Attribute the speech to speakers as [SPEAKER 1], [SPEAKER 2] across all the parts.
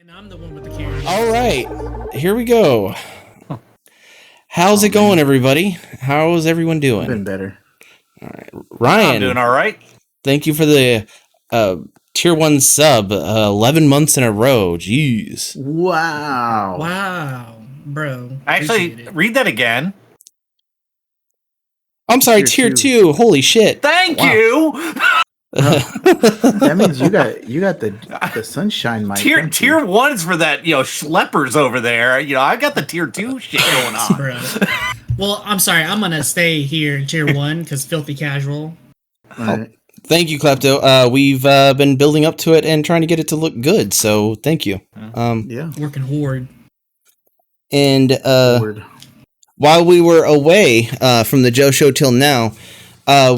[SPEAKER 1] And I'm the one with the camera.
[SPEAKER 2] All right, here we go. How's it going, everybody? How's everyone doing?
[SPEAKER 3] Been better.
[SPEAKER 2] All right, Ryan.
[SPEAKER 4] I'm doing all right.
[SPEAKER 2] Thank you for the tier 1 sub. 11 months in a row. Jeez.
[SPEAKER 3] Wow.
[SPEAKER 1] Wow, bro.
[SPEAKER 4] Actually, read that again.
[SPEAKER 2] I'm sorry, tier 2. Holy shit.
[SPEAKER 4] Thank
[SPEAKER 2] Wow.
[SPEAKER 4] you.
[SPEAKER 3] That means you got the sunshine mic.
[SPEAKER 4] Tier 1's for that, schleppers over there. I got the tier 2 shit going on.
[SPEAKER 1] Bro. Well, I'm sorry. I'm gonna stay here in tier 1 because filthy casual.
[SPEAKER 3] Right.
[SPEAKER 2] Thank you, Klepto. We've been building up to it and trying to get it to look good, so thank you.
[SPEAKER 3] Yeah.
[SPEAKER 1] Working horde.
[SPEAKER 2] And
[SPEAKER 3] Word.
[SPEAKER 2] while we were away from the Joe Show till now,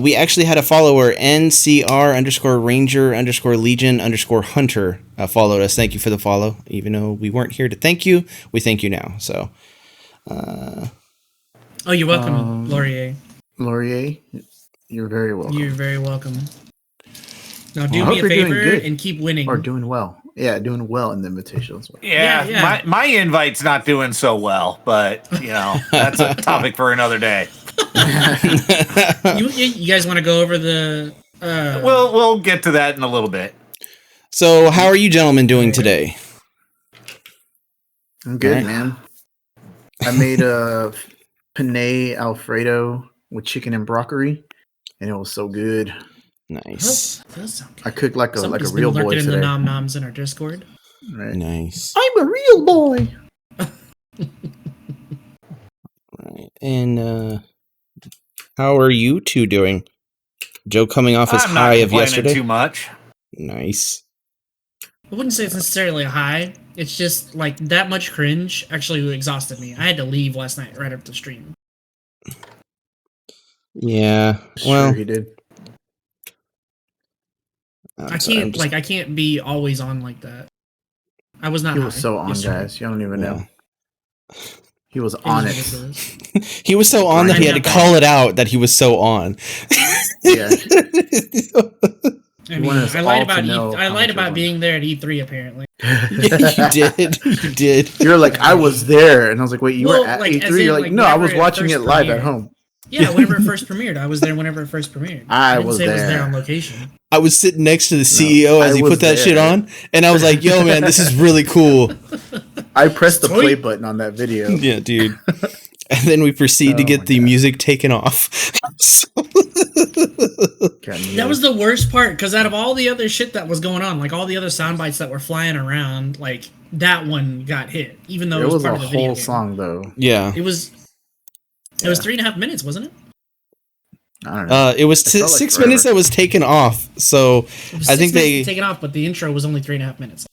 [SPEAKER 2] we actually had a follower, NCR_Ranger_Legion_Hunter, followed us. Thank you for the follow. Even though we weren't here to thank you, we thank you now. So,
[SPEAKER 1] Oh, you're welcome, Laurier.
[SPEAKER 3] Laurier, you're very welcome.
[SPEAKER 1] You're very welcome. Now do
[SPEAKER 3] I
[SPEAKER 1] me
[SPEAKER 3] hope
[SPEAKER 1] a
[SPEAKER 3] you're doing
[SPEAKER 1] favor
[SPEAKER 3] good.
[SPEAKER 1] and keep winning.
[SPEAKER 3] Or doing well. Yeah, doing well in the invitational.
[SPEAKER 4] Yeah. My invite's not doing so well, but, that's a topic for another day.
[SPEAKER 1] You guys want to go over the...
[SPEAKER 4] We'll get to that in a little bit.
[SPEAKER 2] So how are you gentlemen doing today?
[SPEAKER 3] I'm good,
[SPEAKER 2] Right.
[SPEAKER 3] man. I made a penne Alfredo with chicken and broccoli, and it was so good.
[SPEAKER 2] Nice.
[SPEAKER 1] That does sound good.
[SPEAKER 3] I cooked like a
[SPEAKER 1] Somebody's
[SPEAKER 3] real
[SPEAKER 1] been
[SPEAKER 3] boy
[SPEAKER 1] lurking in the
[SPEAKER 3] today.
[SPEAKER 1] nom noms in our Discord.
[SPEAKER 3] Right.
[SPEAKER 2] Nice.
[SPEAKER 3] I'm a real boy.
[SPEAKER 2] Right. And how are you two doing? Joe coming off his
[SPEAKER 4] I'm
[SPEAKER 2] high
[SPEAKER 4] not
[SPEAKER 2] of
[SPEAKER 4] complaining
[SPEAKER 2] yesterday.
[SPEAKER 4] too much.
[SPEAKER 2] Nice.
[SPEAKER 1] I wouldn't say it's necessarily a high. It's just like that much cringe actually exhausted me. I had to leave last night right after the stream.
[SPEAKER 2] Yeah.
[SPEAKER 3] Sure,
[SPEAKER 2] Well,
[SPEAKER 3] he did.
[SPEAKER 1] I can't be always on like that. I was not.
[SPEAKER 3] He was
[SPEAKER 1] high
[SPEAKER 3] so on,
[SPEAKER 1] yesterday.
[SPEAKER 3] guys. You don't even
[SPEAKER 2] Yeah.
[SPEAKER 3] know. He was
[SPEAKER 1] It was
[SPEAKER 3] on it.
[SPEAKER 1] ridiculous.
[SPEAKER 2] He was so on that he had to call it out that he was so on.
[SPEAKER 3] Yeah.
[SPEAKER 1] I
[SPEAKER 3] You want
[SPEAKER 1] mean,
[SPEAKER 3] us
[SPEAKER 1] I lied
[SPEAKER 3] all to
[SPEAKER 1] about
[SPEAKER 3] know
[SPEAKER 1] I
[SPEAKER 3] how
[SPEAKER 1] lied
[SPEAKER 3] much
[SPEAKER 1] about
[SPEAKER 3] it
[SPEAKER 1] being there at E3 apparently.
[SPEAKER 2] Yeah, you did. You did.
[SPEAKER 3] You're like, I was there, and I was like, wait, you
[SPEAKER 1] Well,
[SPEAKER 3] were at
[SPEAKER 1] like, as
[SPEAKER 3] E3?
[SPEAKER 1] in,
[SPEAKER 3] You're like,
[SPEAKER 1] like,
[SPEAKER 3] no, I
[SPEAKER 1] whenever
[SPEAKER 3] was
[SPEAKER 1] it
[SPEAKER 3] watching
[SPEAKER 1] first
[SPEAKER 3] it live at
[SPEAKER 1] premiered.
[SPEAKER 3] home.
[SPEAKER 1] Yeah, whenever it first premiered, I was there. Whenever it first premiered,
[SPEAKER 3] I
[SPEAKER 1] didn't
[SPEAKER 3] was
[SPEAKER 1] say I was there
[SPEAKER 3] there.
[SPEAKER 1] on location.
[SPEAKER 2] I was sitting next to the CEO as
[SPEAKER 3] I
[SPEAKER 2] he
[SPEAKER 3] was
[SPEAKER 2] put that
[SPEAKER 3] there.
[SPEAKER 2] shit on, and I was like, "Yo, man, this is really cool."
[SPEAKER 3] I pressed the
[SPEAKER 1] Sweet.
[SPEAKER 3] play button on that video.
[SPEAKER 2] Yeah, dude. And then we proceed to
[SPEAKER 3] Oh
[SPEAKER 2] get
[SPEAKER 3] my
[SPEAKER 2] the
[SPEAKER 3] God.
[SPEAKER 2] music taken off. So-
[SPEAKER 1] That was the worst part because out of all the other shit that was going on, like all the other sound bites that were flying around, like that one got hit, even though
[SPEAKER 3] It was
[SPEAKER 1] part
[SPEAKER 3] a
[SPEAKER 1] of the video
[SPEAKER 3] whole
[SPEAKER 1] game.
[SPEAKER 3] song, though.
[SPEAKER 2] yeah.
[SPEAKER 1] It was
[SPEAKER 3] Yeah.
[SPEAKER 1] 3.5 minutes, wasn't it?
[SPEAKER 3] I don't know.
[SPEAKER 2] It was
[SPEAKER 3] It felt like
[SPEAKER 2] 6
[SPEAKER 3] forever.
[SPEAKER 2] minutes that was taken off. So
[SPEAKER 1] It was
[SPEAKER 2] I
[SPEAKER 1] 6
[SPEAKER 2] think
[SPEAKER 1] minutes
[SPEAKER 2] they.
[SPEAKER 1] to take it off, but the intro was only 3.5 minutes.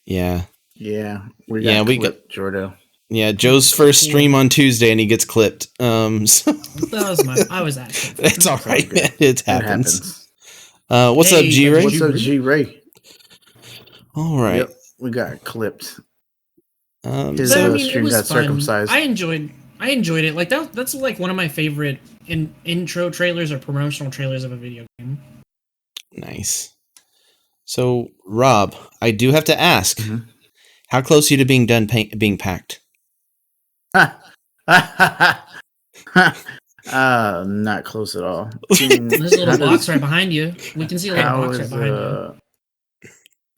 [SPEAKER 2] Yeah.
[SPEAKER 3] Yeah, we
[SPEAKER 2] got-
[SPEAKER 3] Jordo.
[SPEAKER 2] Yeah. Joe's first stream on Tuesday, and he gets clipped. So
[SPEAKER 1] That was I was active.
[SPEAKER 2] it's all right, man. It
[SPEAKER 3] It
[SPEAKER 2] happens.
[SPEAKER 3] happens.
[SPEAKER 2] What's up,
[SPEAKER 1] Hey,
[SPEAKER 2] G Ray?
[SPEAKER 3] What's up, G Ray?
[SPEAKER 2] All right.
[SPEAKER 3] Yep, we got clipped. His
[SPEAKER 1] But, I mean, it
[SPEAKER 3] stream
[SPEAKER 1] was
[SPEAKER 3] got
[SPEAKER 1] fun.
[SPEAKER 3] circumcised.
[SPEAKER 1] I enjoyed it. Like that's like one of my favorite intro trailers or promotional trailers of a video game.
[SPEAKER 2] Nice. So, Rob, I do have to ask,
[SPEAKER 3] Mhm.
[SPEAKER 2] how close are you to being done being packed?
[SPEAKER 3] Not close at all.
[SPEAKER 1] There's a little box right behind you. We can see a little box right behind you.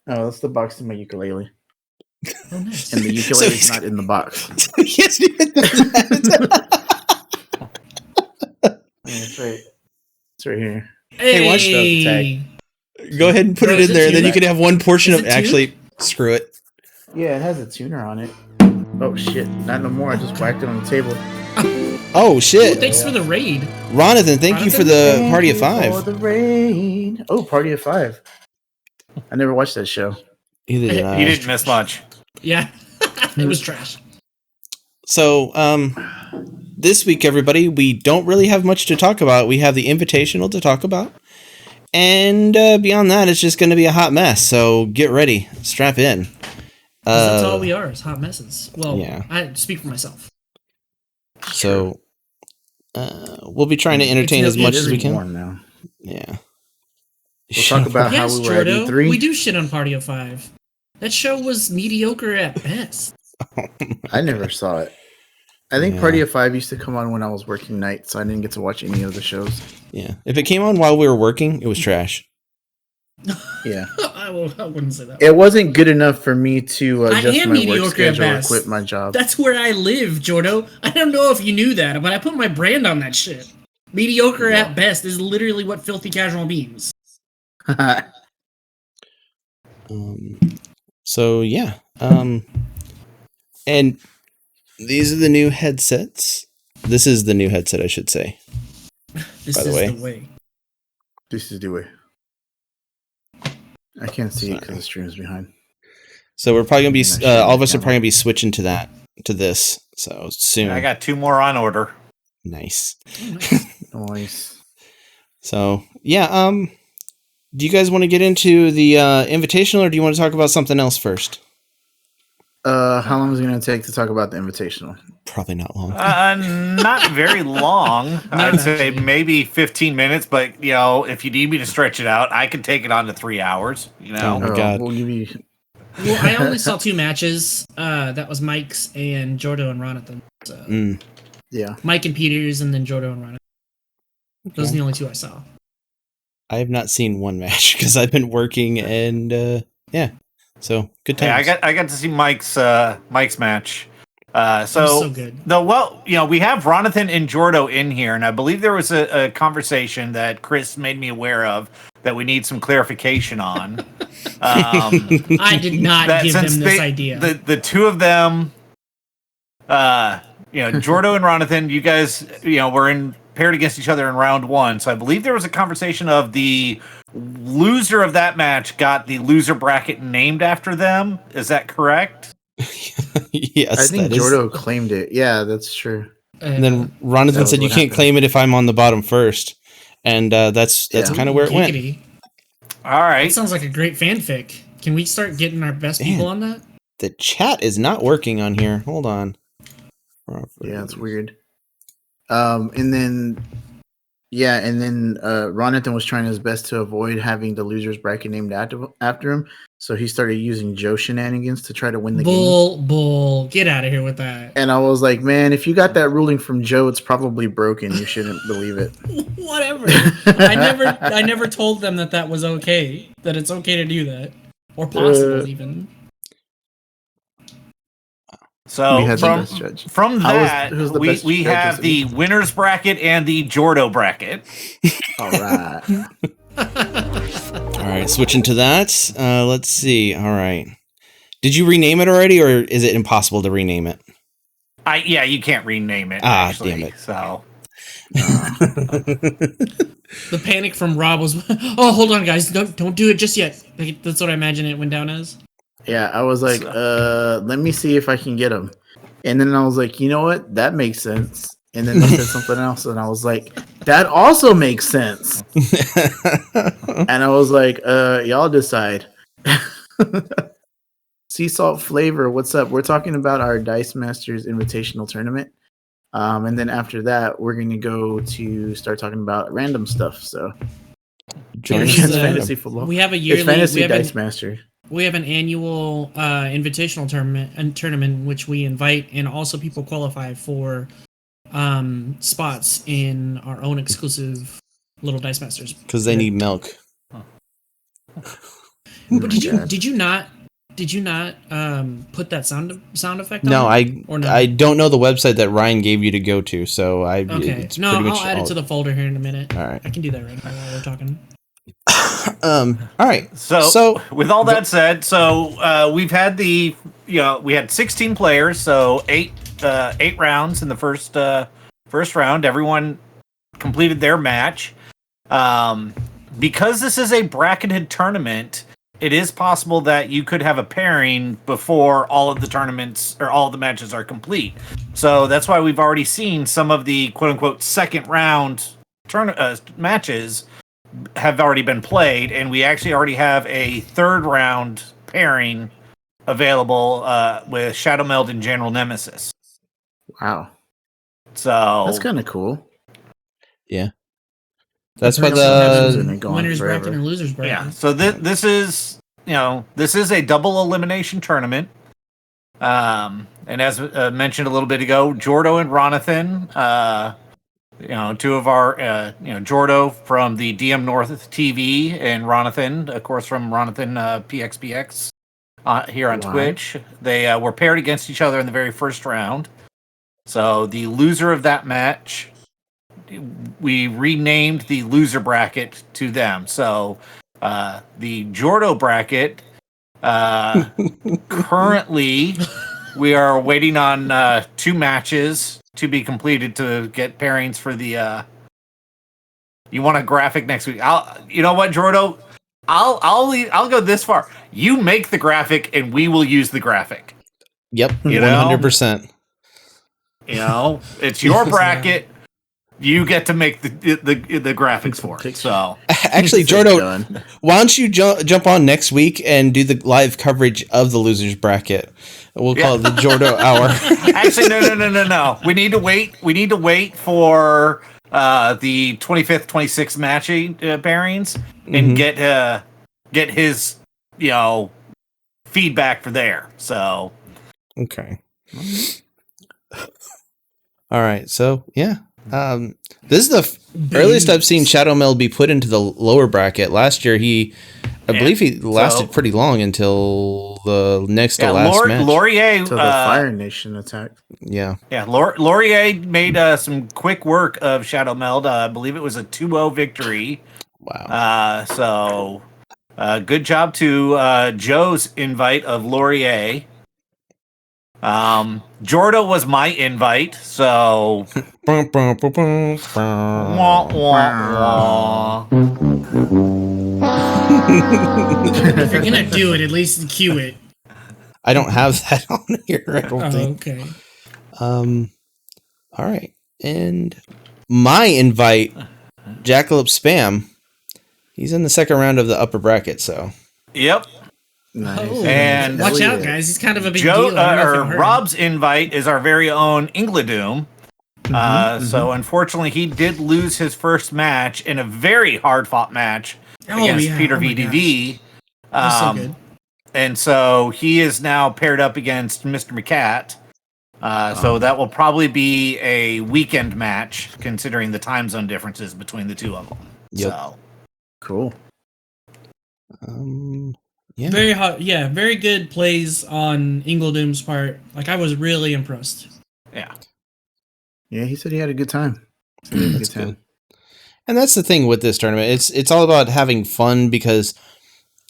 [SPEAKER 3] Oh, that's the box to my ukulele.
[SPEAKER 1] Oh, nice.
[SPEAKER 3] And the ukulele's
[SPEAKER 2] So-
[SPEAKER 3] not in the box.
[SPEAKER 2] Yes, you did that.
[SPEAKER 3] It's right. It's right here.
[SPEAKER 2] Hey, watch
[SPEAKER 3] the tag.
[SPEAKER 2] Go ahead and put
[SPEAKER 1] Bro,
[SPEAKER 2] it
[SPEAKER 1] is
[SPEAKER 2] in
[SPEAKER 1] it
[SPEAKER 2] there, and then
[SPEAKER 1] tuned?
[SPEAKER 2] you can have one portion
[SPEAKER 1] Is
[SPEAKER 2] of.
[SPEAKER 1] it tuned?
[SPEAKER 2] Actually, screw it.
[SPEAKER 3] Yeah, it has a tuner on it. Oh shit! Not no more. I just whacked it on the table.
[SPEAKER 2] Oh
[SPEAKER 1] Ooh,
[SPEAKER 2] shit,
[SPEAKER 1] thanks for the raid.
[SPEAKER 2] Ronathan! Thank you for the Party of
[SPEAKER 3] Thank you
[SPEAKER 2] Five.
[SPEAKER 3] For the rain. Oh, Party of Five. I never watched that show.
[SPEAKER 2] Either did I.
[SPEAKER 4] You didn't miss much.
[SPEAKER 1] Yeah, it was trash.
[SPEAKER 2] So, this week, everybody, we don't really have much to talk about. We have the Invitational to talk about. And beyond that, it's just going to be a hot mess. So get ready. Strap in.
[SPEAKER 1] 'Cause that's all we are, is hot messes. Well,
[SPEAKER 2] yeah.
[SPEAKER 1] I speak for myself.
[SPEAKER 2] So we'll be trying to entertain as much as we can.
[SPEAKER 3] Warm now.
[SPEAKER 2] Yeah.
[SPEAKER 3] We'll talk about
[SPEAKER 1] Yes,
[SPEAKER 3] how we were at
[SPEAKER 1] Jordo,
[SPEAKER 3] E3.
[SPEAKER 1] we do shit on Party of 5. That show was mediocre at best.
[SPEAKER 3] I never saw it. I think
[SPEAKER 2] Yeah.
[SPEAKER 3] Party of Five used to come on when I was working nights, so I didn't get to watch any of the shows.
[SPEAKER 2] Yeah. If it came on while we were working, it was trash.
[SPEAKER 3] Yeah.
[SPEAKER 1] I wouldn't say that.
[SPEAKER 3] It wasn't good enough for me to
[SPEAKER 1] I
[SPEAKER 3] adjust
[SPEAKER 1] am
[SPEAKER 3] my work
[SPEAKER 1] mediocre at
[SPEAKER 3] schedule or
[SPEAKER 1] best.
[SPEAKER 3] quit my job.
[SPEAKER 1] That's where I live, Jordo. I don't know if you knew that, but I put my brand on that shit. Mediocre at best is literally what filthy casual means.
[SPEAKER 2] So yeah. And these are the new headsets. This is the new headset, I should say.
[SPEAKER 1] This
[SPEAKER 2] By the
[SPEAKER 1] is
[SPEAKER 2] way.
[SPEAKER 1] the way.
[SPEAKER 3] This is the way. I can't see it because the stream's behind.
[SPEAKER 2] So we're probably gonna be
[SPEAKER 3] Yeah,
[SPEAKER 2] all of us are
[SPEAKER 3] camera.
[SPEAKER 2] probably gonna be switching to this. So soon.
[SPEAKER 4] I got 2 more on order.
[SPEAKER 2] Nice.
[SPEAKER 3] Nice.
[SPEAKER 2] So yeah. Do you guys want to get into the invitational, or do you want to talk about something else first?
[SPEAKER 3] How long is it going to take to talk about the invitational?
[SPEAKER 2] Probably not long.
[SPEAKER 4] Not very long. I'd say maybe 15 minutes, but you know, if you need me to stretch it out, I can take it on to 3 hours. You know,
[SPEAKER 2] Oh my God.
[SPEAKER 3] We'll give you.
[SPEAKER 1] Well, I only saw 2 matches. That was Mike's and Jordo and Ronathan. So
[SPEAKER 3] Yeah.
[SPEAKER 1] Mike and Peters, and then Jordo and Ronathan. Those are the only 2 I saw.
[SPEAKER 2] I have not seen one match because I've been working, and yeah. So good times.
[SPEAKER 4] yeah, I got to see Mike's match.
[SPEAKER 1] So good.
[SPEAKER 4] We have Ronathan and Jordo in here, and I believe there was a conversation that Chris made me aware of that we need some clarification on.
[SPEAKER 1] I did not give him
[SPEAKER 4] since
[SPEAKER 1] this idea.
[SPEAKER 4] The 2 of them, Jordo and Ronathan, you guys, were paired against each other in round 1. So I believe there was a conversation of the loser of that match got the loser bracket named after them. Is that correct?
[SPEAKER 2] Yes,
[SPEAKER 3] I think Jordo claimed it. Yeah, that's true.
[SPEAKER 2] And then Ronathan said, "You can't claim it if I'm on the bottom first," and that's kind of where it went.
[SPEAKER 4] All right.
[SPEAKER 1] That sounds like a great fanfic. Can we start getting our best people on that?
[SPEAKER 2] The chat is not working on here. Hold on.
[SPEAKER 3] Yeah, it's weird. And then Ronathan was trying his best to avoid having the losers bracket named after him, so he started using Joe shenanigans to try to win the game.
[SPEAKER 1] Bull, get out of here with that.
[SPEAKER 3] And I was like, man, if you got that ruling from Joe, it's probably broken. You shouldn't believe it.
[SPEAKER 1] Whatever. I never told them that was okay. That it's okay to do that, or possible even.
[SPEAKER 4] So from that, we have the winners bracket and the Jordo bracket.
[SPEAKER 3] All right.
[SPEAKER 2] All right, switching to that. Let's see. All right. Did you rename it already, or is it impossible to rename it?
[SPEAKER 4] Yeah, you can't rename it.
[SPEAKER 2] Damn it.
[SPEAKER 4] So.
[SPEAKER 1] The panic from Rob was, oh, hold on, guys, don't do it just yet. That's what I imagine it went down as.
[SPEAKER 3] Yeah, I was like, let me see if I can get him. And then I was like, you know what? That makes sense. And then they said something else, and I was like, that also makes sense. And I was like, y'all decide. Sea Salt Flavor, what's up? We're talking about our Dice Masters Invitational Tournament. And then after that, we're going to go to start talking about random stuff. So, fantasy football.
[SPEAKER 1] We have a yearly
[SPEAKER 3] Fantasy Dice Master.
[SPEAKER 1] We have an annual invitational tournament in which we invite, and also people qualify for spots in our own exclusive little Dice Masters.
[SPEAKER 2] Because they need milk.
[SPEAKER 1] But did you not put that sound effect on?
[SPEAKER 2] No, I don't know the website that Ryan gave you to go to, so
[SPEAKER 1] okay. No, I'll add it to the folder here in a minute.
[SPEAKER 2] All right.
[SPEAKER 1] I can do that right now while we're talking.
[SPEAKER 2] All right.
[SPEAKER 4] So with all that said, we've had we had 16 players, so eight rounds in the first round. Everyone completed their match. Because this is a bracketed tournament, it is possible that you could have a pairing before all of the tournaments or all of the matches are complete. So that's why we've already seen some of the quote unquote second round matches have already been played, and we actually already have a third round pairing available with Shadow Meld and General Nemesis.
[SPEAKER 3] Wow.
[SPEAKER 4] So
[SPEAKER 3] that's kind of cool.
[SPEAKER 2] Yeah. That's why the
[SPEAKER 1] winners bracket and losers bracket.
[SPEAKER 4] Yeah. So this is this is a double elimination tournament. And as mentioned a little bit ago, Jordo and Ronathan, two of our, Jordo from the DM North TV and Ronathan, of course, from Ronathan PXPX here on Twitch. They were paired against each other in the very first round. So the loser of that match, we renamed the loser bracket to them. So the Jordo bracket, currently we are waiting on 2 matches to be completed to get pairings for the you want a graphic next week. You know what, Jordo? I'll go this far. You make the graphic and we will use the graphic.
[SPEAKER 2] Yep, 100%.
[SPEAKER 4] It's your bracket. You get to make the graphics for it. So
[SPEAKER 2] actually, Jordo, why don't you jump on next week and do the live coverage of the losers bracket? We'll call it the Jordo Hour.
[SPEAKER 4] Actually, no. We need to wait. We need to wait for the 25th, 26th matching pairings and get his feedback for there. So
[SPEAKER 2] okay. All right. So yeah. This is the earliest I've seen Shadow Meld be put into the lower bracket. Last year, I believe he lasted pretty long until the next to last match.
[SPEAKER 4] Laurier,
[SPEAKER 3] to the Fire Nation attack.
[SPEAKER 2] Yeah.
[SPEAKER 4] Laurier made some quick work of Shadow Meld. I believe it was a 2-0 victory.
[SPEAKER 2] Wow.
[SPEAKER 4] So good job to Joe's invite of Laurier. Jordo was my invite, so
[SPEAKER 1] If you're gonna do it, at least cue it.
[SPEAKER 2] I don't have that on here, I don't think.
[SPEAKER 1] Okay.
[SPEAKER 2] All right. And my invite, Jackalope Spam, he's in the second round of the upper bracket, so.
[SPEAKER 4] Yep.
[SPEAKER 3] Nice.
[SPEAKER 1] Oh,
[SPEAKER 4] And
[SPEAKER 1] watch out, guys. He's kind of a big deal.
[SPEAKER 4] Rob's invite is our very own Ingladoom. So unfortunately, he did lose his first match in a very hard-fought match against Peter VDV.
[SPEAKER 1] So good.
[SPEAKER 4] And so he is now paired up against Mr. McCat. So that will probably be a weekend match, considering the time zone differences between the two of them.
[SPEAKER 2] Yep.
[SPEAKER 4] So
[SPEAKER 3] Cool.
[SPEAKER 2] Yeah.
[SPEAKER 1] Very hot. Yeah, very good plays on Ingledoom's part. Like, I was really impressed.
[SPEAKER 4] yeah.
[SPEAKER 3] Yeah, he said he had a good time.
[SPEAKER 2] That's good. And that's the thing with this tournament. It's all about having fun, because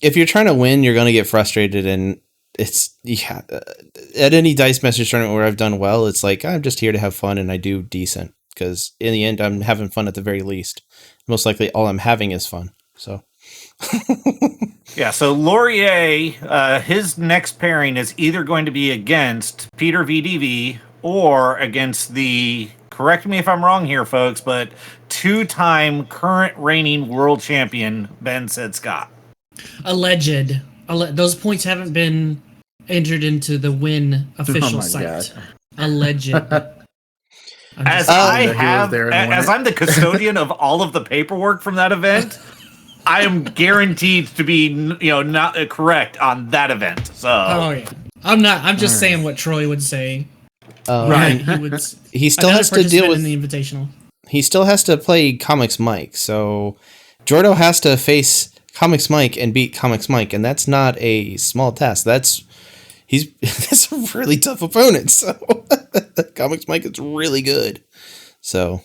[SPEAKER 2] if you're trying to win, you're going to get frustrated. And at any Dice Masters tournament where I've done well, it's like, I'm just here to have fun and I do decent, because in the end, I'm having fun at the very least. Most likely all I'm having is fun. So.
[SPEAKER 4] Yeah, so Laurier, his next pairing is either going to be against Peter VDV or against the, correct me if I'm wrong here, folks, but 2-time current reigning world champion, Ben Said Scott.
[SPEAKER 1] Alleged. Those points haven't been entered into the win official site.
[SPEAKER 3] God.
[SPEAKER 1] Alleged.
[SPEAKER 4] As I'm the custodian of all of the paperwork from that event, I am guaranteed to be, not correct on that event. So,
[SPEAKER 1] yeah, I'm not. I'm just saying what Troy would say.
[SPEAKER 2] Right. He still has to deal with
[SPEAKER 1] the Invitational.
[SPEAKER 2] He still has to play Comics Mike, so Jordo has to face Comics Mike and beat Comics Mike, and that's not a small task. That's a really tough opponent. So Comics Mike is really good. So.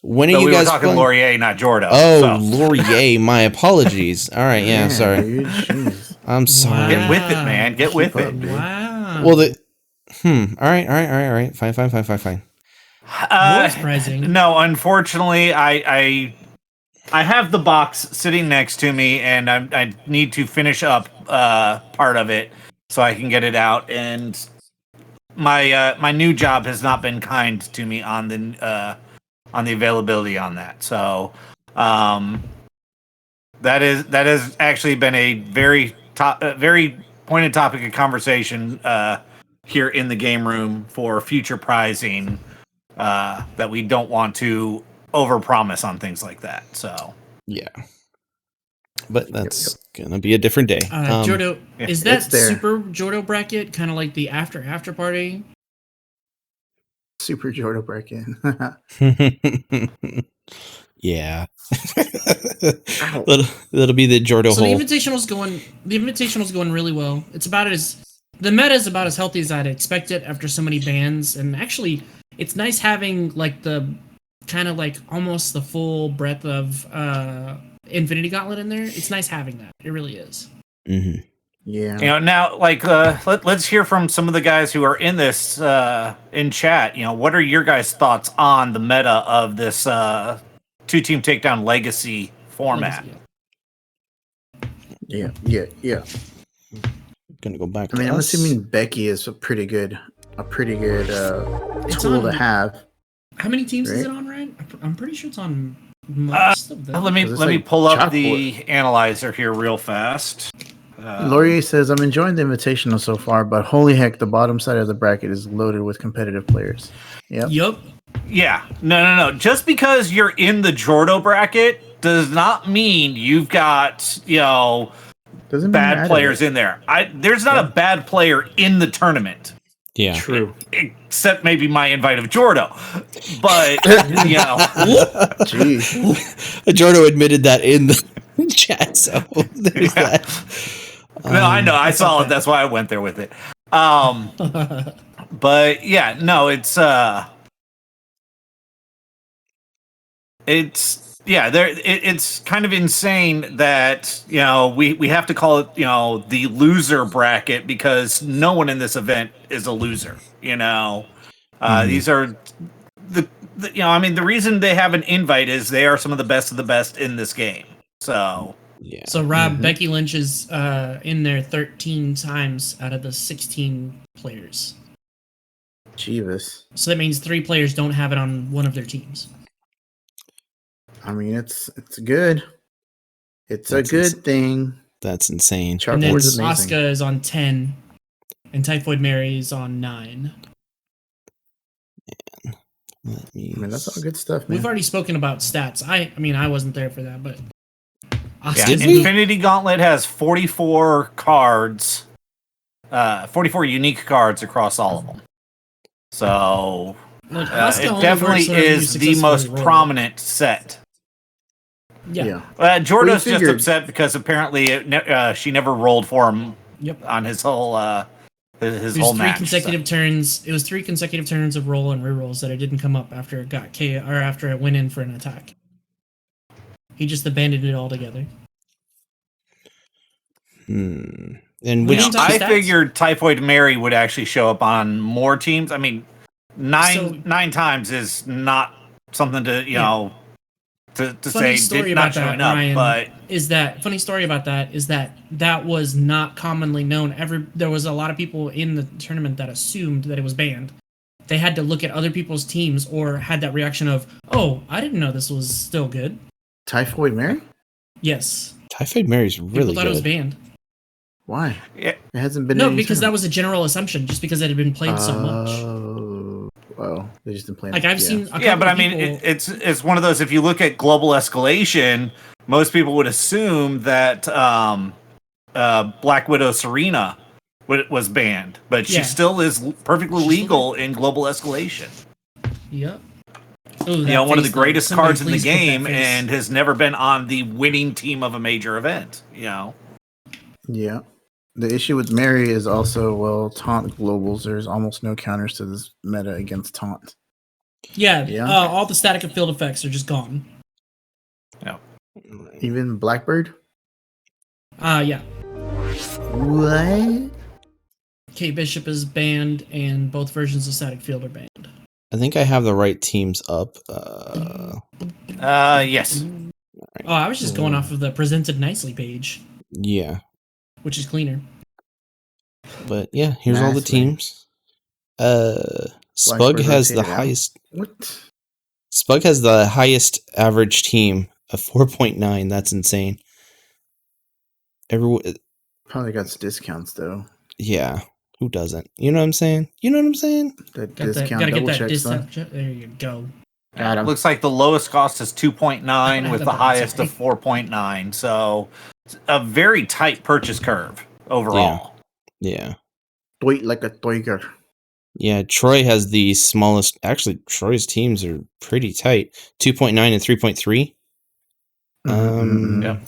[SPEAKER 2] When are you guys
[SPEAKER 4] talking
[SPEAKER 2] playing?
[SPEAKER 4] Laurier, not Jordo?
[SPEAKER 2] Oh, Laurier. My apologies. All right, yeah, sorry. I'm sorry.
[SPEAKER 4] Get with it, man. Get with it.
[SPEAKER 1] Wow.
[SPEAKER 2] Well, all right. Fine.
[SPEAKER 1] More surprising.
[SPEAKER 4] No, unfortunately, I have the box sitting next to me, and I need to finish up part of it so I can get it out. And my new job has not been kind to me on the availability on that. So that has actually been a very pointed topic of conversation here in the game room for future prizing, that we don't want to overpromise on things like that. So
[SPEAKER 2] yeah. But that's gonna be a different day.
[SPEAKER 1] Jordo,
[SPEAKER 4] yeah,
[SPEAKER 1] is that
[SPEAKER 3] it's there.
[SPEAKER 1] Super Jordo bracket kind of like the after party?
[SPEAKER 3] Super Jordo bracket.
[SPEAKER 2] Yeah. that'll be the Jordo
[SPEAKER 1] So the
[SPEAKER 2] hole.
[SPEAKER 1] Invitational's going really well. The meta is about as healthy as I'd expect it after so many bans, and actually, it's nice having like the kind of like almost the full breadth of Infinity Gauntlet in there. It's nice having that. It really is.
[SPEAKER 2] Mm-hmm.
[SPEAKER 3] Yeah.
[SPEAKER 4] You know, now, like, let's hear from some of the guys who are in this in chat. You know, what are your guys' thoughts on the meta of this two-team takedown legacy format?
[SPEAKER 3] Yeah.
[SPEAKER 2] Gonna go back.
[SPEAKER 3] I mean,
[SPEAKER 2] to
[SPEAKER 3] I'm
[SPEAKER 2] us.
[SPEAKER 3] assuming Becky is a pretty good
[SPEAKER 1] It's
[SPEAKER 3] tool to
[SPEAKER 1] on-
[SPEAKER 3] have.
[SPEAKER 1] How many teams is
[SPEAKER 3] Right?
[SPEAKER 1] it on, Ryan? I'm pretty sure it's on most of them.
[SPEAKER 4] Let me
[SPEAKER 3] 'Cause it's
[SPEAKER 4] let me
[SPEAKER 3] like
[SPEAKER 4] pull up
[SPEAKER 3] chalkboard.
[SPEAKER 4] the analyzer here real fast.
[SPEAKER 3] Laurier says, I'm enjoying the Invitational so far, but holy heck, the bottom side of the bracket is loaded with competitive players. Yep.
[SPEAKER 1] Yup.
[SPEAKER 4] Yeah, no. Just because you're in the Jordo bracket does not mean you've got, you know,
[SPEAKER 3] Doesn't mean you're out
[SPEAKER 4] bad
[SPEAKER 3] of
[SPEAKER 4] players
[SPEAKER 3] it.
[SPEAKER 4] in there. There's not a bad player in the tournament,
[SPEAKER 2] Yeah.
[SPEAKER 3] True.
[SPEAKER 4] except maybe my invite of Jordo. But you know,
[SPEAKER 3] Jeez.
[SPEAKER 2] Jordo admitted that in the chat, so there's
[SPEAKER 4] Yeah.
[SPEAKER 2] that.
[SPEAKER 4] no, I know, I
[SPEAKER 1] that's
[SPEAKER 4] saw
[SPEAKER 1] okay.
[SPEAKER 4] it. That's why I went there with it. But yeah, no, it's it's kind of insane that, you know, we have to call it, you know, the loser bracket because no one in this event is a loser. You know, these are the you know, I mean, the reason they have an invite is they are some of the best in this game. So
[SPEAKER 2] Yeah.
[SPEAKER 1] So Rob,
[SPEAKER 3] Mhm.
[SPEAKER 1] Becky Lynch is in there 13 times out of the 16 players.
[SPEAKER 3] Jeebus.
[SPEAKER 1] So that means 3 players don't have it on one of their teams.
[SPEAKER 3] I mean, it's good. It's
[SPEAKER 2] That's
[SPEAKER 3] a good thing.
[SPEAKER 2] That's insane.
[SPEAKER 1] And then
[SPEAKER 3] Chalkboard's amazing.
[SPEAKER 1] Asuka is on 10, and Typhoid Mary is on 9.
[SPEAKER 2] Let me
[SPEAKER 3] I mean, that's all good stuff, man.
[SPEAKER 1] We've already spoken about stats. I mean, I wasn't there for that, but
[SPEAKER 4] yeah,
[SPEAKER 1] Asuka's
[SPEAKER 4] Infinity Gauntlet has 44 cards, 44 unique cards across all of them. So
[SPEAKER 1] Look, Asuka
[SPEAKER 4] it
[SPEAKER 1] only
[SPEAKER 4] definitely
[SPEAKER 1] works whenever you
[SPEAKER 4] is the
[SPEAKER 1] successfully
[SPEAKER 4] most
[SPEAKER 1] roll.
[SPEAKER 4] prominent set.
[SPEAKER 1] Yeah.
[SPEAKER 4] Jordo's just
[SPEAKER 3] figured-
[SPEAKER 4] upset because apparently she never rolled for him
[SPEAKER 1] Yep.
[SPEAKER 4] on his whole his
[SPEAKER 1] It
[SPEAKER 4] whole
[SPEAKER 1] was 3
[SPEAKER 4] match.
[SPEAKER 1] consecutive turns. It was 3 consecutive turns of roll and rerolls that it didn't come up after it got KO or after it went in for an attack. He just abandoned it altogether.
[SPEAKER 2] And
[SPEAKER 1] We
[SPEAKER 2] which
[SPEAKER 1] didn't talk
[SPEAKER 4] I
[SPEAKER 1] stats.
[SPEAKER 4] figured Typhoid Mary would actually show up on more teams. I mean,
[SPEAKER 1] So-
[SPEAKER 4] nine times is not something to you
[SPEAKER 1] Yeah.
[SPEAKER 4] know to
[SPEAKER 1] Funny
[SPEAKER 4] say
[SPEAKER 1] story
[SPEAKER 4] not
[SPEAKER 1] about that,
[SPEAKER 4] showing up,
[SPEAKER 1] Ryan,
[SPEAKER 4] but
[SPEAKER 1] is that funny story about that is that that was not commonly known. There was a lot of people in the tournament that assumed that it was banned. They had to look at other people's teams or had that reaction of, "Oh, I didn't know this was still good."
[SPEAKER 3] Typhoid Mary?
[SPEAKER 1] Yes,
[SPEAKER 2] Typhoid Mary's
[SPEAKER 1] people
[SPEAKER 2] really
[SPEAKER 1] thought it was
[SPEAKER 2] good.
[SPEAKER 1] banned.
[SPEAKER 3] Why?
[SPEAKER 4] yeah,
[SPEAKER 3] It hasn't been.
[SPEAKER 1] No,
[SPEAKER 3] in any
[SPEAKER 1] because that
[SPEAKER 3] tournament.
[SPEAKER 1] was a general assumption, just because it had been played so much.
[SPEAKER 3] Oh, well, they just didn't play.
[SPEAKER 1] Like I've seen, a
[SPEAKER 4] yeah,
[SPEAKER 1] couple
[SPEAKER 4] but I
[SPEAKER 1] of
[SPEAKER 4] mean,
[SPEAKER 1] people-
[SPEAKER 4] it's one of those. If you look at global escalation, most people would assume that Black Widow Serena was banned, but she
[SPEAKER 1] Yeah.
[SPEAKER 4] still is perfectly
[SPEAKER 1] She's still
[SPEAKER 4] legal in global escalation.
[SPEAKER 1] Yep. Ooh,
[SPEAKER 4] You
[SPEAKER 1] that
[SPEAKER 4] know, one of the
[SPEAKER 1] face, though.
[SPEAKER 4] greatest
[SPEAKER 1] Somebody
[SPEAKER 4] cards in the
[SPEAKER 1] please put that
[SPEAKER 4] game,
[SPEAKER 1] face.
[SPEAKER 4] and has never been on the winning team of a major event. You know,
[SPEAKER 3] Yeah. The issue with Mary is also, well, taunt globals. There's almost no counters to this meta against taunt.
[SPEAKER 1] Yeah,
[SPEAKER 3] Yeah.
[SPEAKER 1] all the static and field effects are just gone.
[SPEAKER 3] Even Blackbird?
[SPEAKER 1] Yeah.
[SPEAKER 3] What?
[SPEAKER 1] Kate Bishop is banned, and both versions of static field are banned.
[SPEAKER 2] I think I have the right teams up.
[SPEAKER 4] yes.
[SPEAKER 1] Oh, I was just going off of the presented nicely page,
[SPEAKER 2] Yeah,
[SPEAKER 1] which is cleaner.
[SPEAKER 2] but yeah, here's all the
[SPEAKER 3] Nicely.
[SPEAKER 2] teams. Spug
[SPEAKER 3] Blackbird
[SPEAKER 2] has the
[SPEAKER 3] rotated out.
[SPEAKER 2] highest.
[SPEAKER 3] What?
[SPEAKER 2] Spug has the highest average team of 4.9. That's insane. Everyone,
[SPEAKER 3] Probably got some discounts, though.
[SPEAKER 2] yeah. Who doesn't? You know what I'm saying? You know what I'm saying?
[SPEAKER 3] That
[SPEAKER 1] Got that,
[SPEAKER 3] discount
[SPEAKER 1] gotta get
[SPEAKER 3] double
[SPEAKER 1] that
[SPEAKER 3] check, son.
[SPEAKER 1] discount. There you go.
[SPEAKER 3] Got him.
[SPEAKER 4] Looks like the lowest cost is 2.9 with the highest of 4.9. So a very tight purchase curve overall.
[SPEAKER 2] Yeah.
[SPEAKER 3] Toy like a toiger.
[SPEAKER 2] Yeah, Troy has the smallest. Actually, Troy's teams are pretty tight. 2.9 and 3.3.
[SPEAKER 4] Yep.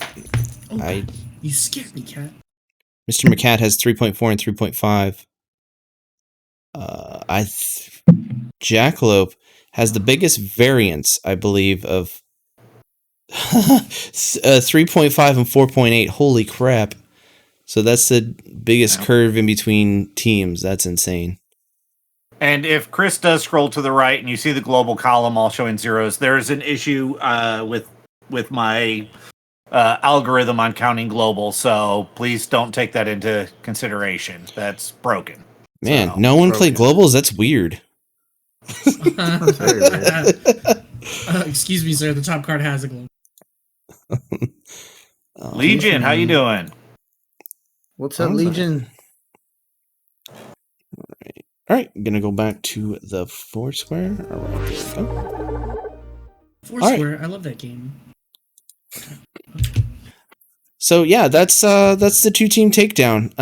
[SPEAKER 1] Oh, you scared me, cat.
[SPEAKER 2] Mr. McCat has 3.4 and 3.5. Jackalope has the biggest variance, I believe, of 3.5 and 4.8. Holy crap. So that's the biggest curve in between teams. That's insane.
[SPEAKER 4] And if Chris does scroll to the right and you see the global column all showing zeros, there's an issue with my algorithm on counting global. So please don't take that into consideration. That's broken.
[SPEAKER 2] Man,
[SPEAKER 4] So,
[SPEAKER 2] no one played globals? That's weird.
[SPEAKER 1] Excuse me, sir. The top card has a globe.
[SPEAKER 4] Legion, how you doing?
[SPEAKER 3] What's up, Legion?
[SPEAKER 2] All right, I'm gonna go back to the Foursquare. All right, there we go.
[SPEAKER 1] Foursquare, right. I love that game.
[SPEAKER 2] So yeah, that's the 2-team takedown.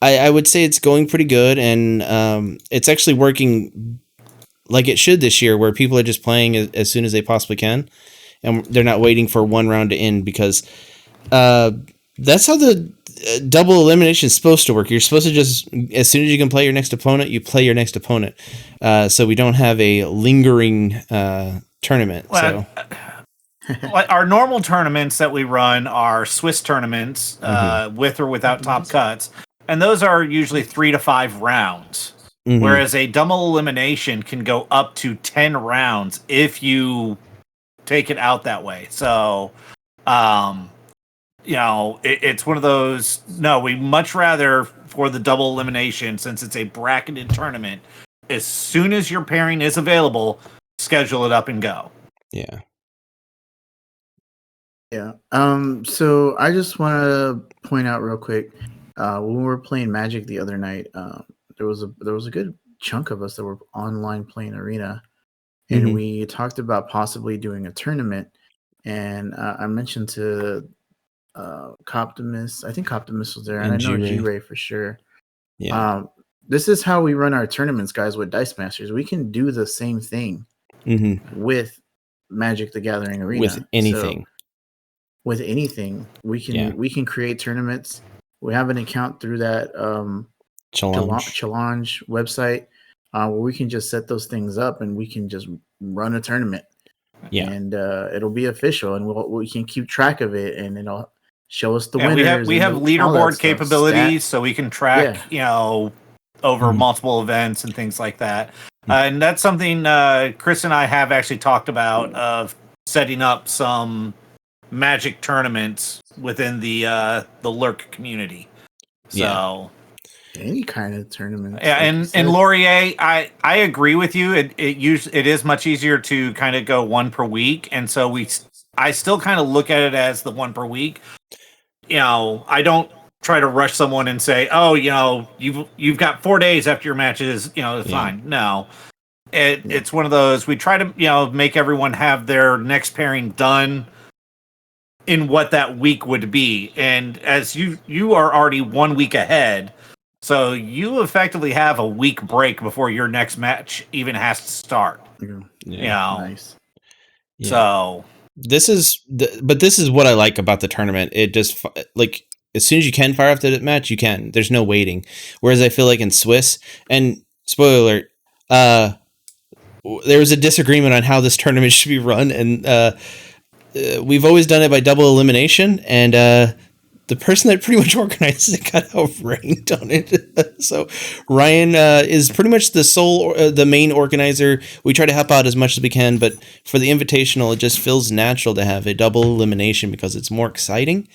[SPEAKER 2] I would say it's going pretty good, and it's actually working like it should this year, where people are just playing as soon as they possibly can, and they're not waiting for one round to end, because that's how the double elimination is supposed to work. You're supposed to just, as soon as you can play your next opponent, you play your next opponent. So we don't have a lingering tournament.
[SPEAKER 4] Well, our normal tournaments that we run are Swiss tournaments, with or without top cuts. And those are usually 3 to 5 rounds. Whereas a double elimination can go up to 10 rounds if you take it out that way. So, it's one of those. No, we much rather, for the double elimination, since it's a bracketed tournament, as soon as your pairing is available, schedule it up and go.
[SPEAKER 2] Yeah.
[SPEAKER 3] Yeah. So I just want to point out real quick, when we were playing Magic the other night, there was a good chunk of us that were online playing Arena, and we talked about possibly doing a tournament. And I mentioned to Coptimus, I think Coptimus was there, and I know G-Ray for sure.
[SPEAKER 2] Yeah.
[SPEAKER 3] This is how we run our tournaments, guys, with Dice Masters. We can do the same thing with Magic the Gathering Arena.
[SPEAKER 2] With anything.
[SPEAKER 3] With anything, we can create tournaments. We have an account through that Challenge website, where we can just set those things up and we can just run a tournament.
[SPEAKER 2] Yeah,
[SPEAKER 3] and it'll be official, and we can keep track of it, and it'll show us the winners.
[SPEAKER 4] We have leaderboard capabilities, so we can track, over multiple events and things like that. And that's something Chris and I have actually talked about, of setting up some Magic tournaments within the Lurk community. So
[SPEAKER 3] any kind of tournament.
[SPEAKER 4] Yeah, and Laurier, I agree with you. It is much easier to kind of go one per week, and so I still kind of look at it as the one per week. I don't try to rush someone and say, oh, you've got 4 days after your matches, fine. No. It's one of those, we try to, make everyone have their next pairing done in what that week would be. And as you are already 1 week ahead, so you effectively have a week break before your next match even has to start.
[SPEAKER 3] Nice.
[SPEAKER 2] Yeah.
[SPEAKER 4] So
[SPEAKER 2] this is what I like about the tournament. It just, like, as soon as you can fire off the match, you can. There's no waiting. Whereas I feel like in Swiss, and spoiler alert, there was a disagreement on how this tournament should be run, and we've always done it by double elimination, and the person that pretty much organizes it got outranked on it. So Ryan is pretty much the main organizer. We try to help out as much as we can, but for the Invitational, it just feels natural to have a double elimination because it's more exciting,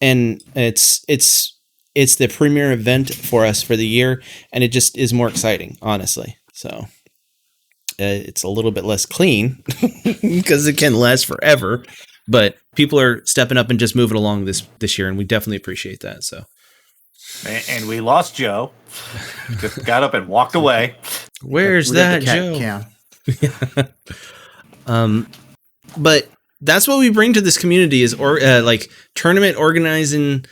[SPEAKER 2] and it's the premier event for us for the year, and it just is more exciting, honestly. So it's a little bit less clean because it can last forever. But people are stepping up and just moving along this year, and we definitely appreciate that. So,
[SPEAKER 4] and we lost Joe. Just got up and walked away.
[SPEAKER 2] Where's that Joe?
[SPEAKER 3] Cam.
[SPEAKER 2] But that's what we bring to this community is like tournament organizing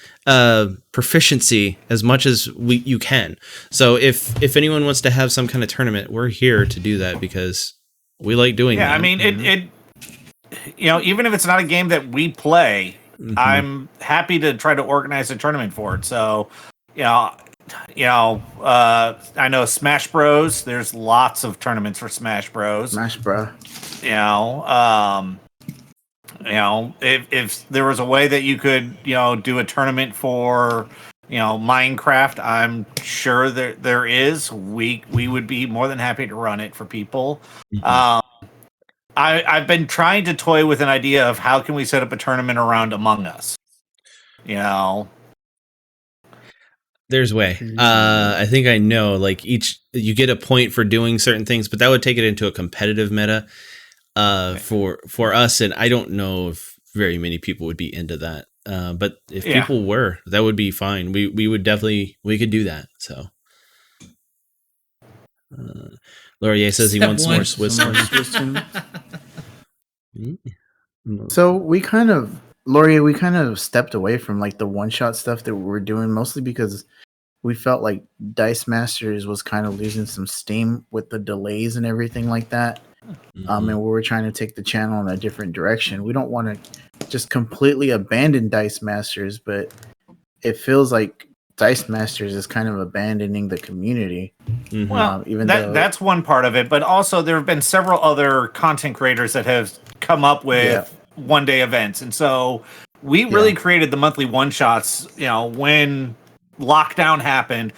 [SPEAKER 2] proficiency as much as you can. So if anyone wants to have some kind of tournament, we're here to do that because we like doing that.
[SPEAKER 4] Yeah, I mean, it even if it's not a game that we play, I'm happy to try to organize a tournament for it. So, I know Smash Bros. There's lots of tournaments for Smash Bros.
[SPEAKER 3] Smash Bro.
[SPEAKER 4] If there was a way that you could, do a tournament for, Minecraft, I'm sure there is. We would be more than happy to run it for people. I've been trying to toy with an idea of how can we set up a tournament around Among Us.
[SPEAKER 2] There's a way. I think I know. Like you get a point for doing certain things, but that would take it into a competitive meta. For us, and I don't know if very many people would be into that. But if people were, that would be fine. We would definitely we could do that. So, Laurier says he wants more Swiss.
[SPEAKER 3] So we kind of stepped away from like the one shot stuff that we were doing, mostly because we felt like Dice Masters was kind of losing some steam with the delays and everything like that. And we were trying to take the channel in a different direction. We don't want to just completely abandon Dice Masters, but it feels like Dice Masters is kind of abandoning the community.
[SPEAKER 4] Well, that's one part of it, but also there have been several other content creators that have come up with one-day events, and so we really created the monthly one-shots, when lockdown happened,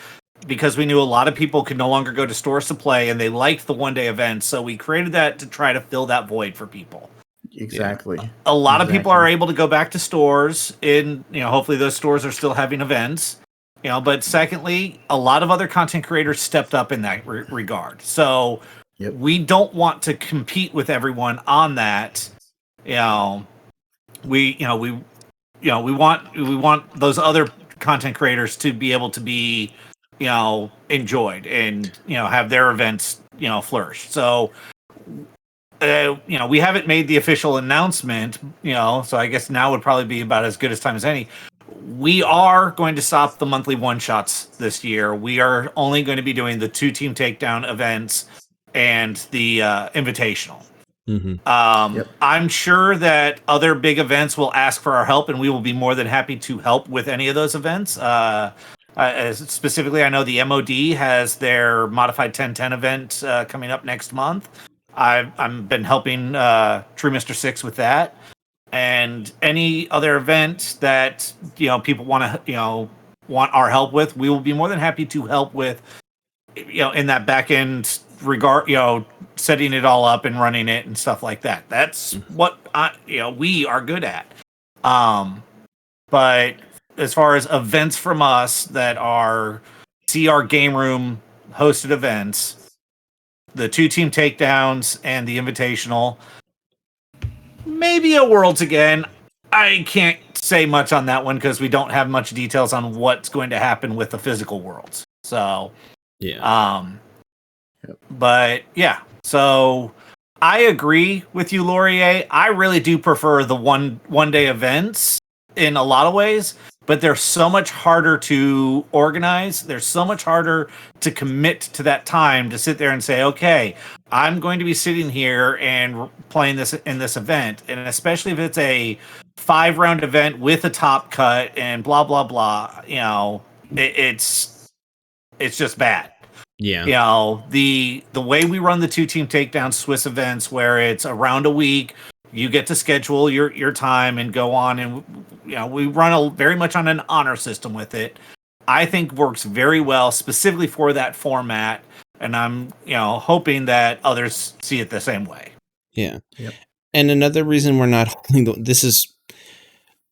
[SPEAKER 4] because we knew a lot of people could no longer go to stores to play, and they liked the one-day events, so we created that to try to fill that void for people.
[SPEAKER 3] Exactly.
[SPEAKER 4] A lot of people are able to go back to stores, and hopefully those stores are still having events. But secondly, a lot of other content creators stepped up in that regard. So we don't want to compete with everyone on that. We want those other content creators to be able to be, enjoyed and, have their events, flourish. So, we haven't made the official announcement, so I guess now would probably be about as good as time as any. We are going to stop the monthly one-shots this year. We are only going to be doing the 2-team takedown events and the Invitational. I'm sure that other big events will ask for our help, and we will be more than happy to help with any of those events. Specifically, I know the MOD has their Modified 1010 event coming up next month. I've been helping True Mr. 6 with that. And any other event that people want our help with, we will be more than happy to help with, in that back end regard, setting it all up and running it and stuff like that. That's what we are good at. But as far as events from us that are CR Game Room hosted events, the 2-team takedowns and the Invitational. Maybe a Worlds again. I can't say much on that one because we don't have much details on what's going to happen with the physical Worlds. So, but yeah. So I agree with you, Laurier. I really do prefer the one-day events in a lot of ways, but they're so much harder to organize. They're so much harder to commit to that time to sit there and say, okay, I'm going to be sitting here and playing this in this event. And especially if it's a 5-round event with a top cut and blah, blah, blah, it's just bad.
[SPEAKER 2] Yeah.
[SPEAKER 4] The way we run the 2-team takedown Swiss events where it's around a week, you get to schedule your time and go on, and we run very much on an honor system with it. I think works very well specifically for that format, and I'm hoping that others see it the same way.
[SPEAKER 2] Yeah. Yep. And another reason we're not holding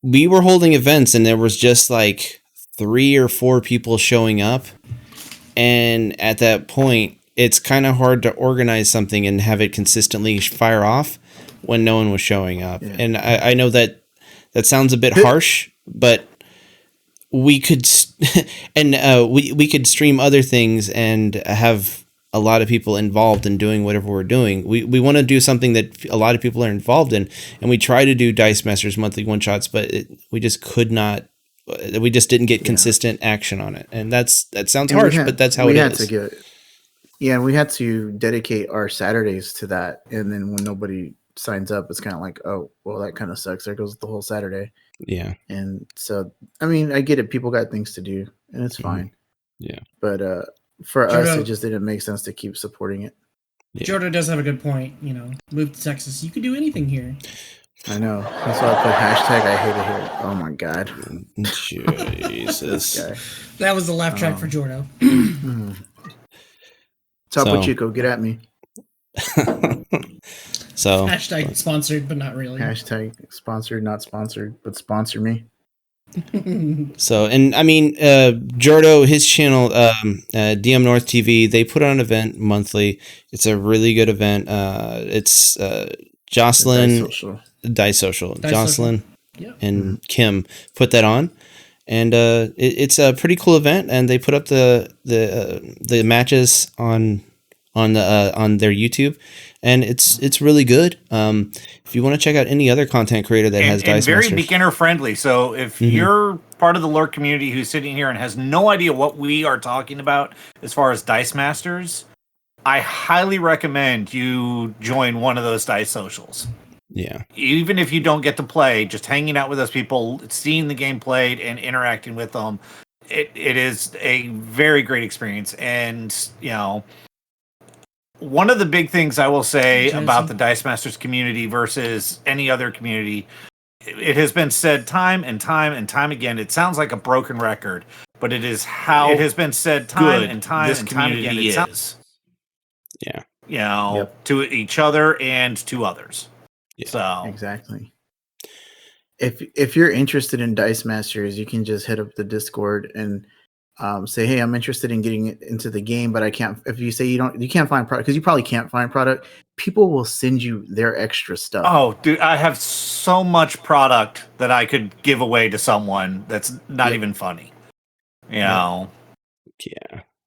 [SPEAKER 2] we were holding events and there was just like 3 or 4 people showing up, and at that point it's kind of hard to organize something and have it consistently fire off when no one was showing up. Yeah. And I know that sounds a bit harsh, but we could we could stream other things and have a lot of people involved in doing whatever we're doing. We want to do something that a lot of people are involved in, and we try to do Dice Masters monthly one shots, but we just could not. We just didn't get consistent action on it, and that sounds harsh, but that's how it is.
[SPEAKER 3] And we had to dedicate our Saturdays to that, and then when nobody signs up, it's kind of like, oh, well, that kind of sucks. There goes the whole Saturday.
[SPEAKER 2] Yeah.
[SPEAKER 3] And so, I mean, I get it. People got things to do, and it's fine.
[SPEAKER 2] Yeah.
[SPEAKER 3] But for us, it just didn't make sense to keep supporting it.
[SPEAKER 1] Yeah. Jordan does have a good point. You know, move to Texas. You can do anything here.
[SPEAKER 3] I know. That's why I put hashtag I hate it here. Oh my God.
[SPEAKER 2] Jesus.
[SPEAKER 1] That was the laugh track for Jordo.
[SPEAKER 3] Topo Chico, get at me.
[SPEAKER 2] So
[SPEAKER 1] hashtag sponsored, but not really.
[SPEAKER 3] Hashtag sponsored, not sponsored, but sponsor me.
[SPEAKER 2] So, and I mean, Jordo, his channel, DM North TV, they put on an event monthly. It's a really good event. It's Jocelyn, Dice Social. Jocelyn and Kim put that on, and it's a pretty cool event. And they put up the matches on their YouTube, and it's really good. If you want to check out any other content creator that has Dice
[SPEAKER 4] very
[SPEAKER 2] Masters,
[SPEAKER 4] beginner friendly. So if you're part of the lurk community who's sitting here and has no idea what we are talking about as far as Dice Masters, I highly recommend you join one of those Dice Socials.
[SPEAKER 2] Yeah.
[SPEAKER 4] Even if you don't get to play, just hanging out with those people, seeing the game played and interacting with them, it is a very great experience. And, you know, one of the big things I will say about the Dice Masters community versus any other community, it has been said time and time and time again. It sounds like a broken record, but it is how it has been said time and time and time again. It sounds,
[SPEAKER 2] yeah,
[SPEAKER 4] you know, to each other and to others.
[SPEAKER 2] Yeah.
[SPEAKER 4] So
[SPEAKER 3] exactly. If you're interested in Dice Masters, you can just hit up the Discord and say, hey, I'm interested in getting into the game, but I can't. If you say you can't find product, because you probably can't find product, people will send you their extra stuff.
[SPEAKER 4] Oh, dude, I have so much product that I could give away to someone that's not even funny. You know?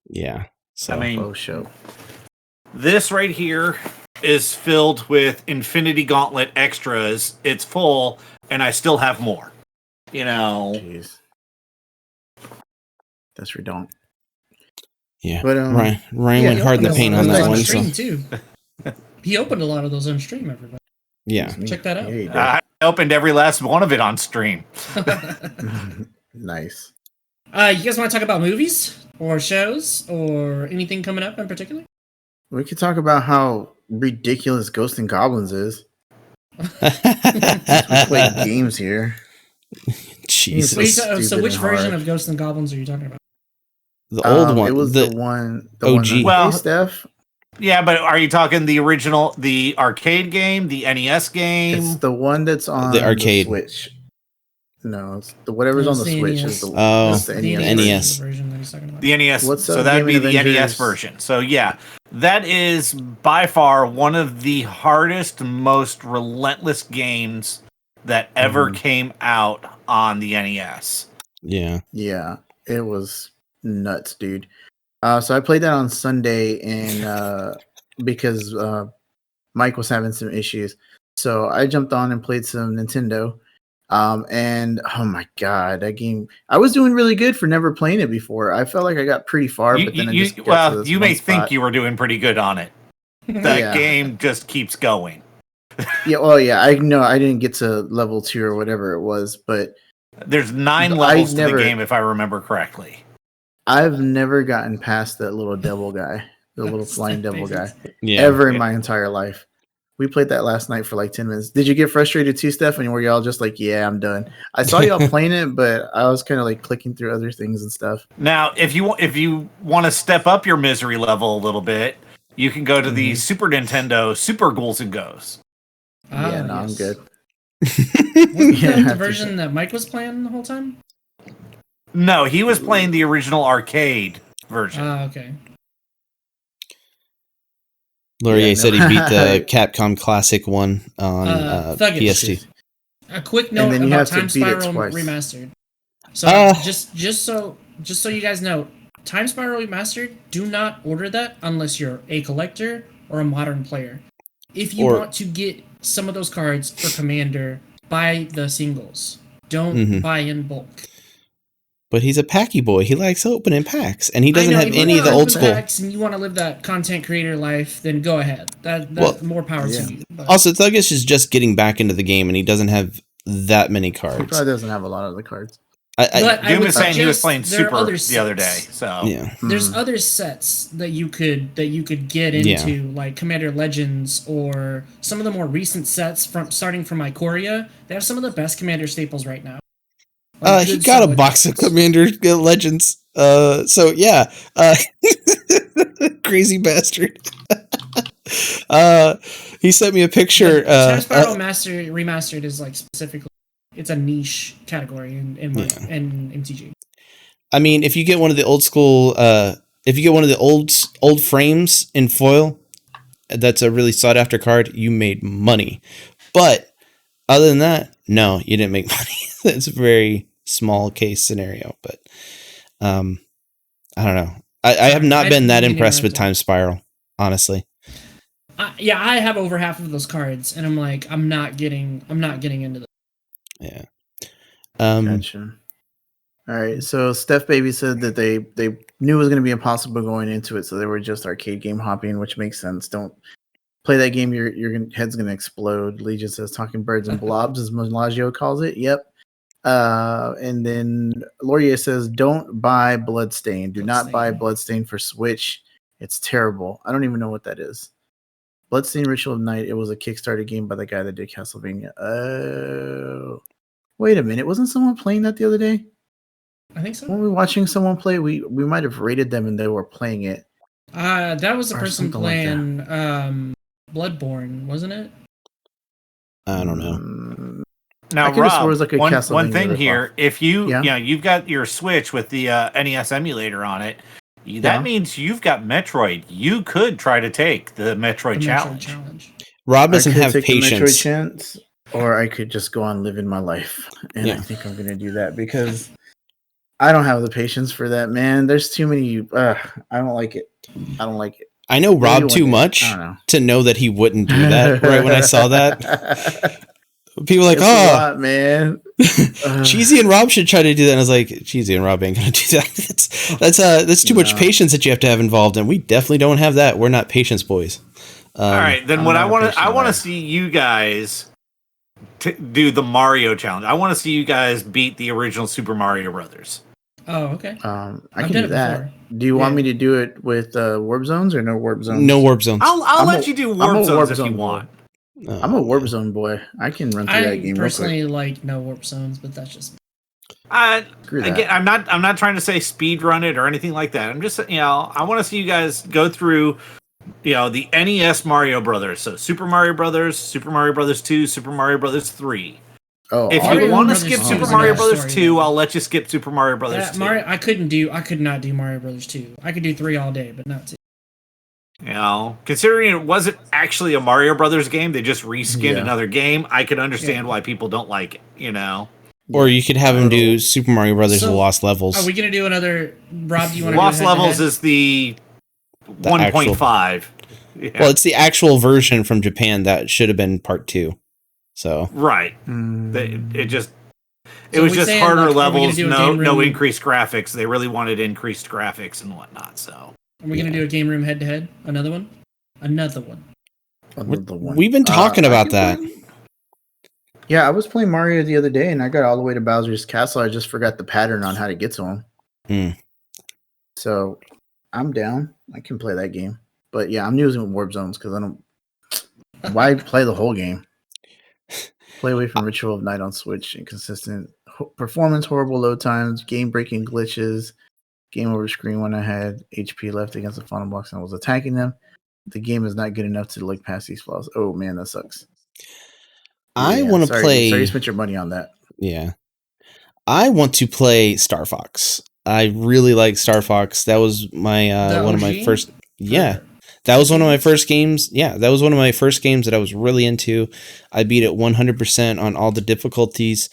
[SPEAKER 2] Yeah. So,
[SPEAKER 4] I mean, this right here is filled with Infinity Gauntlet extras. It's full, and I still have more. You know?
[SPEAKER 3] Jeez. That's redundant.
[SPEAKER 2] Yeah, but Ryan went hard in the paint on that one.
[SPEAKER 1] Stream too. He opened a lot of those on stream. Everybody, check that out.
[SPEAKER 4] I opened every last one of it on stream.
[SPEAKER 3] Nice.
[SPEAKER 1] You guys want to talk about movies or shows or anything coming up in particular?
[SPEAKER 3] We could talk about how ridiculous Ghosts and Goblins is. We play games here.
[SPEAKER 2] Jesus.
[SPEAKER 1] So which version of Ghosts and Goblins are you talking about?
[SPEAKER 2] The old one.
[SPEAKER 3] It was the one.
[SPEAKER 2] OG.
[SPEAKER 4] Well,
[SPEAKER 3] Steph.
[SPEAKER 4] Yeah, but are you talking the original, the arcade game, the NES game?
[SPEAKER 3] It's the one that's on
[SPEAKER 2] the arcade
[SPEAKER 3] Switch. No, it's the whatever's on the Switch is the
[SPEAKER 2] NES
[SPEAKER 1] version that he's talking about.
[SPEAKER 4] The NES. So that'd be the NES version. So yeah, that is by far one of the hardest, most relentless games that ever came out on the NES.
[SPEAKER 2] Yeah.
[SPEAKER 3] Yeah, it was nuts, dude. So I played that on Sunday, and because Mike was having some issues, so I jumped on and played some Nintendo. And oh my god, that game! I was doing really good for never playing it before. I felt like I got pretty far, but then
[SPEAKER 4] you may think you were doing pretty good on it. That game just keeps going.
[SPEAKER 3] I know I didn't get to level 2 or whatever it was, but
[SPEAKER 4] there's 9 levels to the game if I remember correctly.
[SPEAKER 3] I've never gotten past that little devil guy, the little flying devil guy, ever in my entire life. We played that last night for like 10 minutes. Did you get frustrated too, Stephanie? Were y'all just like, yeah, I'm done? I saw y'all playing it, but I was kind of like clicking through other things and stuff.
[SPEAKER 4] Now, if you want to step up your misery level a little bit, you can go to the Super Nintendo Super Ghouls and Ghosts.
[SPEAKER 3] I'm good.
[SPEAKER 1] Wasn't that the version that Mike was playing the whole time?
[SPEAKER 4] No, he was playing the original arcade version.
[SPEAKER 1] Okay.
[SPEAKER 2] Laurier said he beat the Capcom Classic one on PS2.
[SPEAKER 1] A quick note about Time Spiral Remastered. So just so you guys know, Time Spiral Remastered, do not order that unless you're a collector or a modern player. If you want to get some of those cards for Commander, buy the singles. Don't buy in bulk.
[SPEAKER 2] But he's a packy boy. He likes opening packs, and he doesn't have
[SPEAKER 1] if
[SPEAKER 2] any
[SPEAKER 1] you
[SPEAKER 2] of the
[SPEAKER 1] wanna
[SPEAKER 2] old
[SPEAKER 1] open
[SPEAKER 2] school.
[SPEAKER 1] packs and you want to live that content creator life, then go ahead. That more power to you. But
[SPEAKER 2] Also, Thuggish is just getting back into the game, and he doesn't have that many
[SPEAKER 3] He
[SPEAKER 2] cards.
[SPEAKER 3] probably doesn't have a lot of the cards.
[SPEAKER 4] Doom was saying he was playing
[SPEAKER 1] there are
[SPEAKER 4] Super the other day. So
[SPEAKER 2] yeah,
[SPEAKER 1] there's other sets that you could get into, like Commander Legends or some of the more recent sets from starting from Ikoria. They have some of the best Commander staples right now. Like
[SPEAKER 2] he
[SPEAKER 1] good
[SPEAKER 2] got a
[SPEAKER 1] solid
[SPEAKER 2] box of
[SPEAKER 1] decks.
[SPEAKER 2] Commander Legends. So yeah, crazy bastard. He sent me a picture.
[SPEAKER 1] Time Spiral Remastered is like specifically, it's a niche category in MTG.
[SPEAKER 2] I mean, if you get one of the old school, if you get one of the old frames in foil, that's a really sought after card. You made money, but other than that, no, you didn't make money. It's a very small case scenario, but I don't know. I have not been that impressed with Time Spiral, honestly.
[SPEAKER 1] I have over half of those cards, and I'm like, I'm not getting into them.
[SPEAKER 2] Yeah.
[SPEAKER 3] Gotcha. All right. So Steph Baby said that they knew it was going to be impossible going into it, so they were just arcade game hopping, which makes sense. Don't play that game. Your head's going to explode. Legion says talking birds and blobs, as Melagio calls it. Yep. And then Laurier says, don't buy Bloodstained. Do not buy Bloodstained for Switch. It's terrible. I don't even know what that is. Bloodstained Ritual of Night. It was a Kickstarter game by the guy that did Castlevania. Oh, wait a minute. Wasn't someone playing that the other day?
[SPEAKER 1] I think so.
[SPEAKER 3] When we were watching someone play, we might have rated them and they were playing it.
[SPEAKER 1] That was the person playing Bloodborne, wasn't it?
[SPEAKER 2] I don't know.
[SPEAKER 4] Now, Rob,
[SPEAKER 3] like
[SPEAKER 4] one thing here, if you've got your Switch with the NES emulator on it, that means you've got Metroid. You could try to take the Metroid challenge.
[SPEAKER 2] Rob doesn't have patience.
[SPEAKER 3] The Metroid chance, or I could just go on living my life. And I think I'm going to do that because I don't have the patience for that, man. There's too many. I don't like it.
[SPEAKER 2] I know Rob too much to know that he wouldn't do that. Right when I saw that. People are like,
[SPEAKER 3] lot, man.
[SPEAKER 2] Cheesy and Rob should try to do that. And I was like, Cheesy and Rob ain't gonna do that. That's too much patience that you have to have involved, and we definitely don't have that. We're not patience boys.
[SPEAKER 4] All right, then what I want to see you guys do the Mario challenge. I want to see you guys beat the original Super Mario Brothers.
[SPEAKER 1] Oh, okay.
[SPEAKER 3] I can do that. Before. Do you want me to do it with warp zones or no warp zones?
[SPEAKER 2] No warp zones.
[SPEAKER 4] I'll let you do warp zones if you want.
[SPEAKER 3] I'm a warp zone boy. I can run through that game.
[SPEAKER 1] I personally like no warp zones, but that's just.
[SPEAKER 4] Again, I'm not trying to say speed run it or anything like that. I'm just I want to see you guys go through the NES Mario Brothers. So Super Mario Brothers, Super Mario Brothers 2, Super Mario Brothers 3.
[SPEAKER 3] Oh,
[SPEAKER 4] if you want to skip Super Mario Brothers 2, I'll let you skip Super Mario Brothers 2.
[SPEAKER 1] I could not do Mario Brothers 2. I could do 3 all day, but not 2.
[SPEAKER 4] Considering it wasn't actually a Mario Brothers game, they just reskinned another game. I could understand why people don't like it.
[SPEAKER 2] Or you could have them do Super Mario Brothers with Lost Levels.
[SPEAKER 1] Are we gonna do another? Rob, do you want to
[SPEAKER 4] Lost Levels is the 1.5.
[SPEAKER 2] Yeah. Well, it's the actual version from Japan that should have been part 2. So
[SPEAKER 4] right, it was just harder levels, no increased graphics. They really wanted increased graphics and whatnot. So.
[SPEAKER 1] Are we going to do a game room head-to-head? Another one?
[SPEAKER 2] We've been talking about that.
[SPEAKER 3] Yeah, I was playing Mario the other day, and I got all the way to Bowser's Castle. I just forgot the pattern on how to get to him. So, I'm down. I can play that game. But yeah, I'm using warp zones because I don't... Why play the whole game? Play away from Ritual of Night on Switch. Inconsistent performance, horrible load times, game-breaking glitches... Game over screen when I had HP left against the final box and I was attacking them. The game is not good enough to look past these flaws. Oh man, that sucks.
[SPEAKER 2] I want to play.
[SPEAKER 3] Sorry, you spent your money on that.
[SPEAKER 2] Yeah, I want to play Star Fox. I really like Star Fox. That was my one of my first. Yeah, that was one of my first games. Yeah, that was one of my first games that I was really into. I beat it 100% on all the difficulties,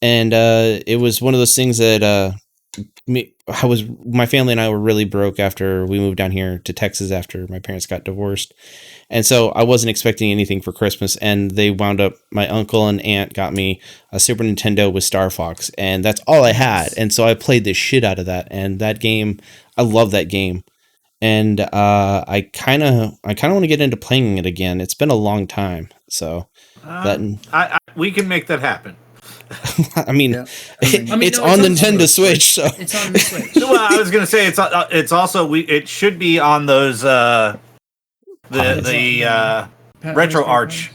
[SPEAKER 2] and it was one of those things that my family and I were really broke after we moved down here to Texas after my parents got divorced. And so I wasn't expecting anything for Christmas, and they wound up, my uncle and aunt got me a Super Nintendo with Star Fox, and that's all I had. And so I played the shit out of that, and that game, I love that game. And I kind of want to get into playing it again. It's been a long time, so
[SPEAKER 4] we can make that happen.
[SPEAKER 2] I mean,
[SPEAKER 3] Yeah.
[SPEAKER 2] it's on Nintendo Switch, so
[SPEAKER 1] It's on the Switch.
[SPEAKER 4] Well, I was gonna say it's also it should be on those the Retro Arch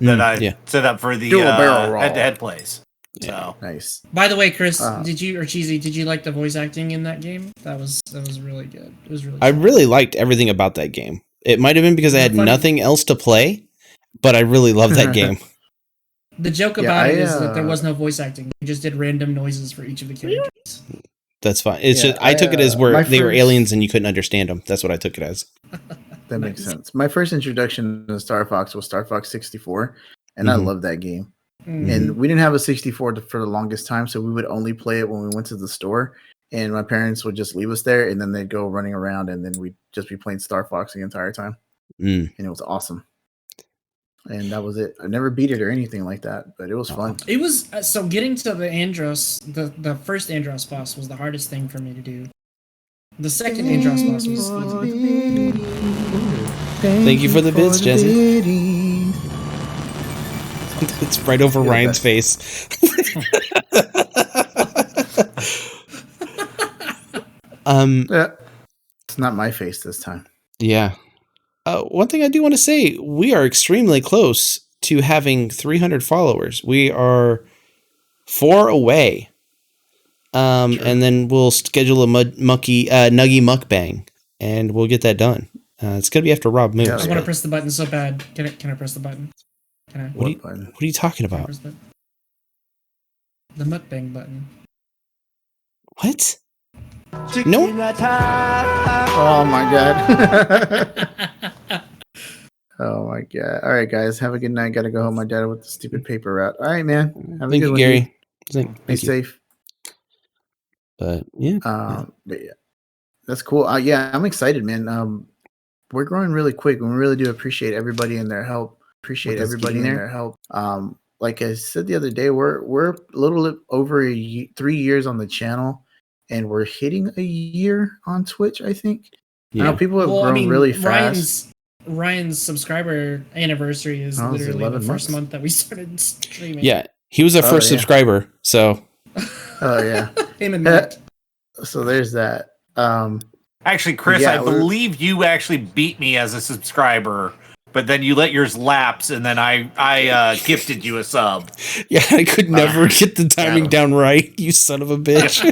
[SPEAKER 4] that I set up for the
[SPEAKER 3] Dual barrel roll.
[SPEAKER 4] head-to-head plays.
[SPEAKER 2] Yeah.
[SPEAKER 4] So
[SPEAKER 3] Nice.
[SPEAKER 1] By the way, Chris, did you like the voice acting in that game? That was really good. It was really.
[SPEAKER 2] I really liked everything about that game. It might have been because I had nothing else to play, but I really loved that game.
[SPEAKER 1] The joke about it is that there was no voice acting. You just did random noises for each of the characters.
[SPEAKER 2] That's fine. It's just I took it as where they were aliens and you couldn't understand them. That's what I took it as.
[SPEAKER 3] That makes sense. My first introduction to Star Fox was Star Fox 64, and I loved that game.
[SPEAKER 1] Mm-hmm.
[SPEAKER 3] And we didn't have a 64 for the longest time, so we would only play it when we went to the store. And my parents would just leave us there, and then they'd go running around, and then we'd just be playing Star Fox the entire time. And it was awesome. And that was it. I never beat it or anything like that, but it was fun.
[SPEAKER 1] It was so getting to the Andros, the first Andros boss was the hardest thing for me to do. The second Andros boss was easy.
[SPEAKER 2] Thank you for the bits, Jesse. It's right over Ryan's face.
[SPEAKER 3] It's not my face this time.
[SPEAKER 2] Yeah. One thing I do want to say, we are extremely close to having 300 followers. We are 4 away. And then we'll schedule a nuggy mukbang, and we'll get that done. It's gonna be after Rob moves.
[SPEAKER 1] I want to press the button so bad. Can I press the button? Can I?
[SPEAKER 2] What are you talking about?
[SPEAKER 1] The mukbang button.
[SPEAKER 2] What? No.
[SPEAKER 3] Oh my god. Oh my god. All right, guys. Have a good night. Gotta go home. My dad with the stupid paper route. All right, man. Have a
[SPEAKER 2] Thank
[SPEAKER 3] good
[SPEAKER 2] you,
[SPEAKER 3] one,
[SPEAKER 2] Gary.
[SPEAKER 3] dude. Be safe.
[SPEAKER 2] But yeah.
[SPEAKER 3] But yeah, that's cool. Yeah, I'm excited, man. We're growing really quick, and we really do appreciate everybody and their help. Appreciate everybody and their help. Like I said the other day, we're a little over 3 years on the channel, and we're hitting a year on Twitch. I think. Yeah. Now people have grown really fast.
[SPEAKER 1] Ryan's subscriber anniversary is literally the first
[SPEAKER 3] months.
[SPEAKER 1] month that we started streaming.
[SPEAKER 2] Yeah, he was our first subscriber, so.
[SPEAKER 3] Oh yeah.
[SPEAKER 1] Him and Matt.
[SPEAKER 3] So there's that.
[SPEAKER 4] Actually, Chris, I believe you actually beat me as a subscriber, but then you let yours lapse, and then I gifted you a sub.
[SPEAKER 2] Yeah, I could never get the timing down right. You son of a bitch.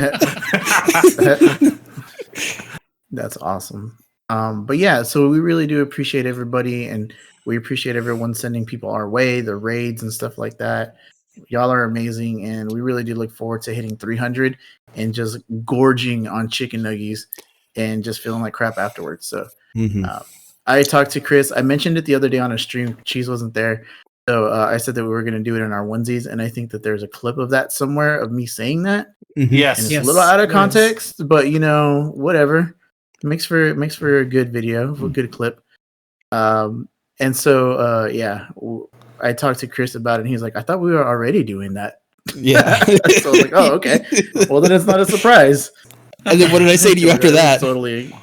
[SPEAKER 3] That's awesome. But yeah, so we really do appreciate everybody, and we appreciate everyone sending people our way, the raids and stuff like that. Y'all are amazing, and we really do look forward to hitting 300 and just gorging on chicken nuggies and just feeling like crap afterwards. So I talked to Chris. I mentioned it the other day on a stream. Cheese wasn't there. So I said that we were going to do it in our onesies, and I think that there's a clip of that somewhere of me saying that.
[SPEAKER 4] Yes.
[SPEAKER 3] And it's a little out of context, but whatever. It makes for a good video, a good clip. And so I talked to Chris about it, and he's like, I thought we were already doing that.
[SPEAKER 2] Yeah.
[SPEAKER 3] So I was like, oh, okay. Well, then it's not a surprise.
[SPEAKER 2] And then what did I say to you after that?
[SPEAKER 3] Totally.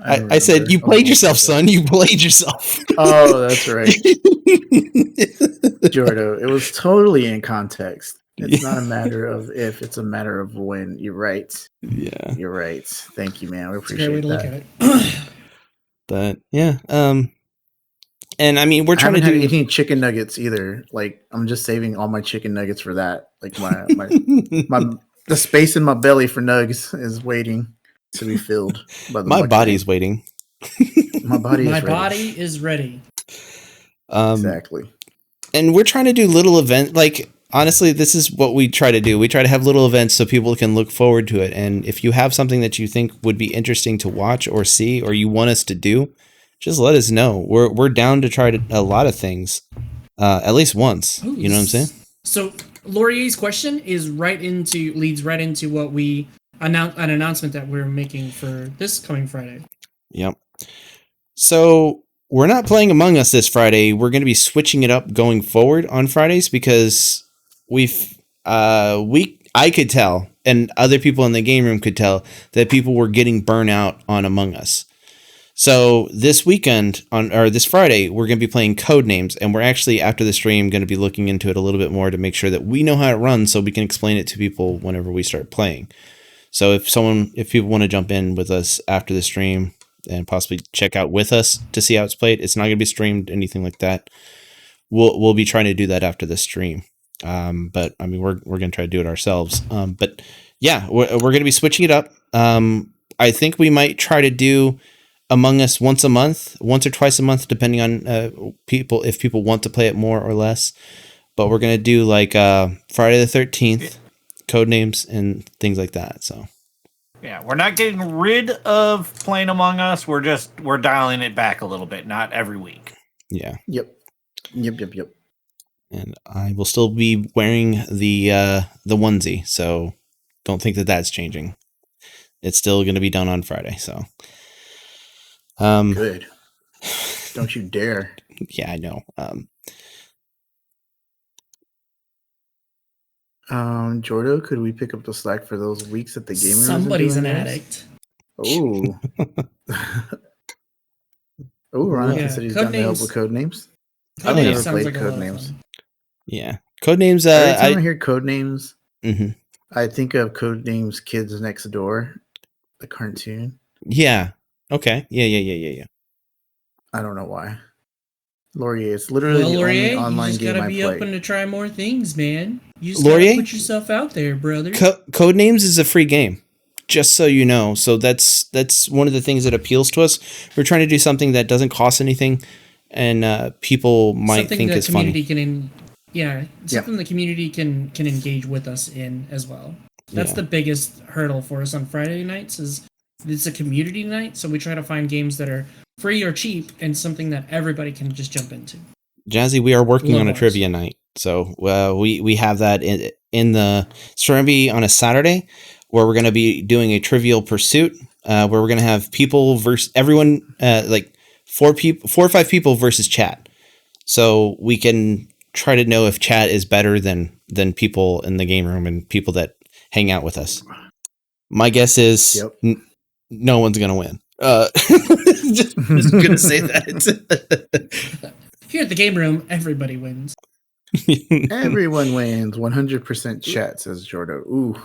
[SPEAKER 2] I said, you played yourself, son. You played yourself.
[SPEAKER 3] Oh, that's right. Jordo, it was totally in context. It's not a matter of if, it's a matter of when. You're right.
[SPEAKER 2] Yeah.
[SPEAKER 3] You're right. Thank you, man. We appreciate
[SPEAKER 1] It's a great way to
[SPEAKER 3] that.
[SPEAKER 1] look at it.
[SPEAKER 2] But yeah. And I mean, we're trying to do
[SPEAKER 3] any chicken nuggets either. Like, I'm just saving all my chicken nuggets for that. Like my the space in my belly for nugs is waiting to be filled. By the
[SPEAKER 2] my body's waiting.
[SPEAKER 3] My body
[SPEAKER 1] is ready.
[SPEAKER 3] Exactly.
[SPEAKER 2] And we're trying to do little event. Like, honestly, this is what we try to do. We try to have little events so people can look forward to it. And if you have something that you think would be interesting to watch or see, or you want us to do, just let us know. We're down to try a lot of things, at least once. You know what I'm saying?
[SPEAKER 1] So Laurier's question leads right into what we an announcement that we're making for this coming Friday.
[SPEAKER 2] Yep. So we're not playing Among Us this Friday. We're going to be switching it up going forward on Fridays because I could tell, and other people in the game room could tell, that people were getting burnt out on Among Us. So this this Friday, we're going to be playing Codenames, and we're actually, after the stream, going to be looking into it a little bit more to make sure that we know how it runs so we can explain it to people whenever we start playing. So if people want to jump in with us after the stream and possibly check out with us to see how it's played, it's not going to be streamed, anything like that. We'll be trying to do that after the stream. But I mean, we're going to try to do it ourselves. But yeah, we're going to be switching it up. I think we might try to do Among Us once or twice a month, depending on if people want to play it more or less. But we're going to do like Friday the 13th, Codenames, and things like that. So
[SPEAKER 4] yeah, we're not getting rid of playing Among Us. We're dialing it back a little bit, not every week.
[SPEAKER 2] yeah.
[SPEAKER 3] Yep.
[SPEAKER 2] And I will still be wearing the onesie, so don't think that that's changing. It's still going to be done on Friday. So
[SPEAKER 3] Good. Don't you dare.
[SPEAKER 2] Yeah, I know.
[SPEAKER 3] Jordo, could we pick up the slack for those weeks that the gamers
[SPEAKER 1] Somebody's an addict.
[SPEAKER 3] Oh. Ronica said he's down to help with Codenames. I've never played Codenames.
[SPEAKER 2] Yeah. Codenames.
[SPEAKER 3] Every time I hear Codenames,
[SPEAKER 2] mm-hmm.
[SPEAKER 3] I think of Codenames Kids Next Door, the cartoon.
[SPEAKER 2] Yeah. Okay. Yeah.
[SPEAKER 3] I don't know why. Laurier, it's literally the only online game I play. You just gotta be
[SPEAKER 1] open to try more things, man. You just gotta put yourself out there, brother.
[SPEAKER 2] Codenames is a free game, just so you know. So that's one of the things that appeals to us. We're trying to do something that doesn't cost anything, and people might think is funny.
[SPEAKER 1] Something the community can engage with us in as well. That's the biggest hurdle for us on Friday nights. It's a community night, so we try to find games that are free or cheap and something that everybody can just jump into.
[SPEAKER 2] Jazzy, we are working on a trivia night, so we have that in the. It's going to be on a Saturday, where we're going to be doing a Trivial Pursuit, where we're going to have people versus everyone, like 4 or 5 people versus chat, so we can try to know if chat is better than people in the game room and people that hang out with us. My guess is no one's going to win. Just gonna say that.
[SPEAKER 1] Here at the game room, everybody wins.
[SPEAKER 3] Everyone wins. 100% chat, says Jordo. Ooh,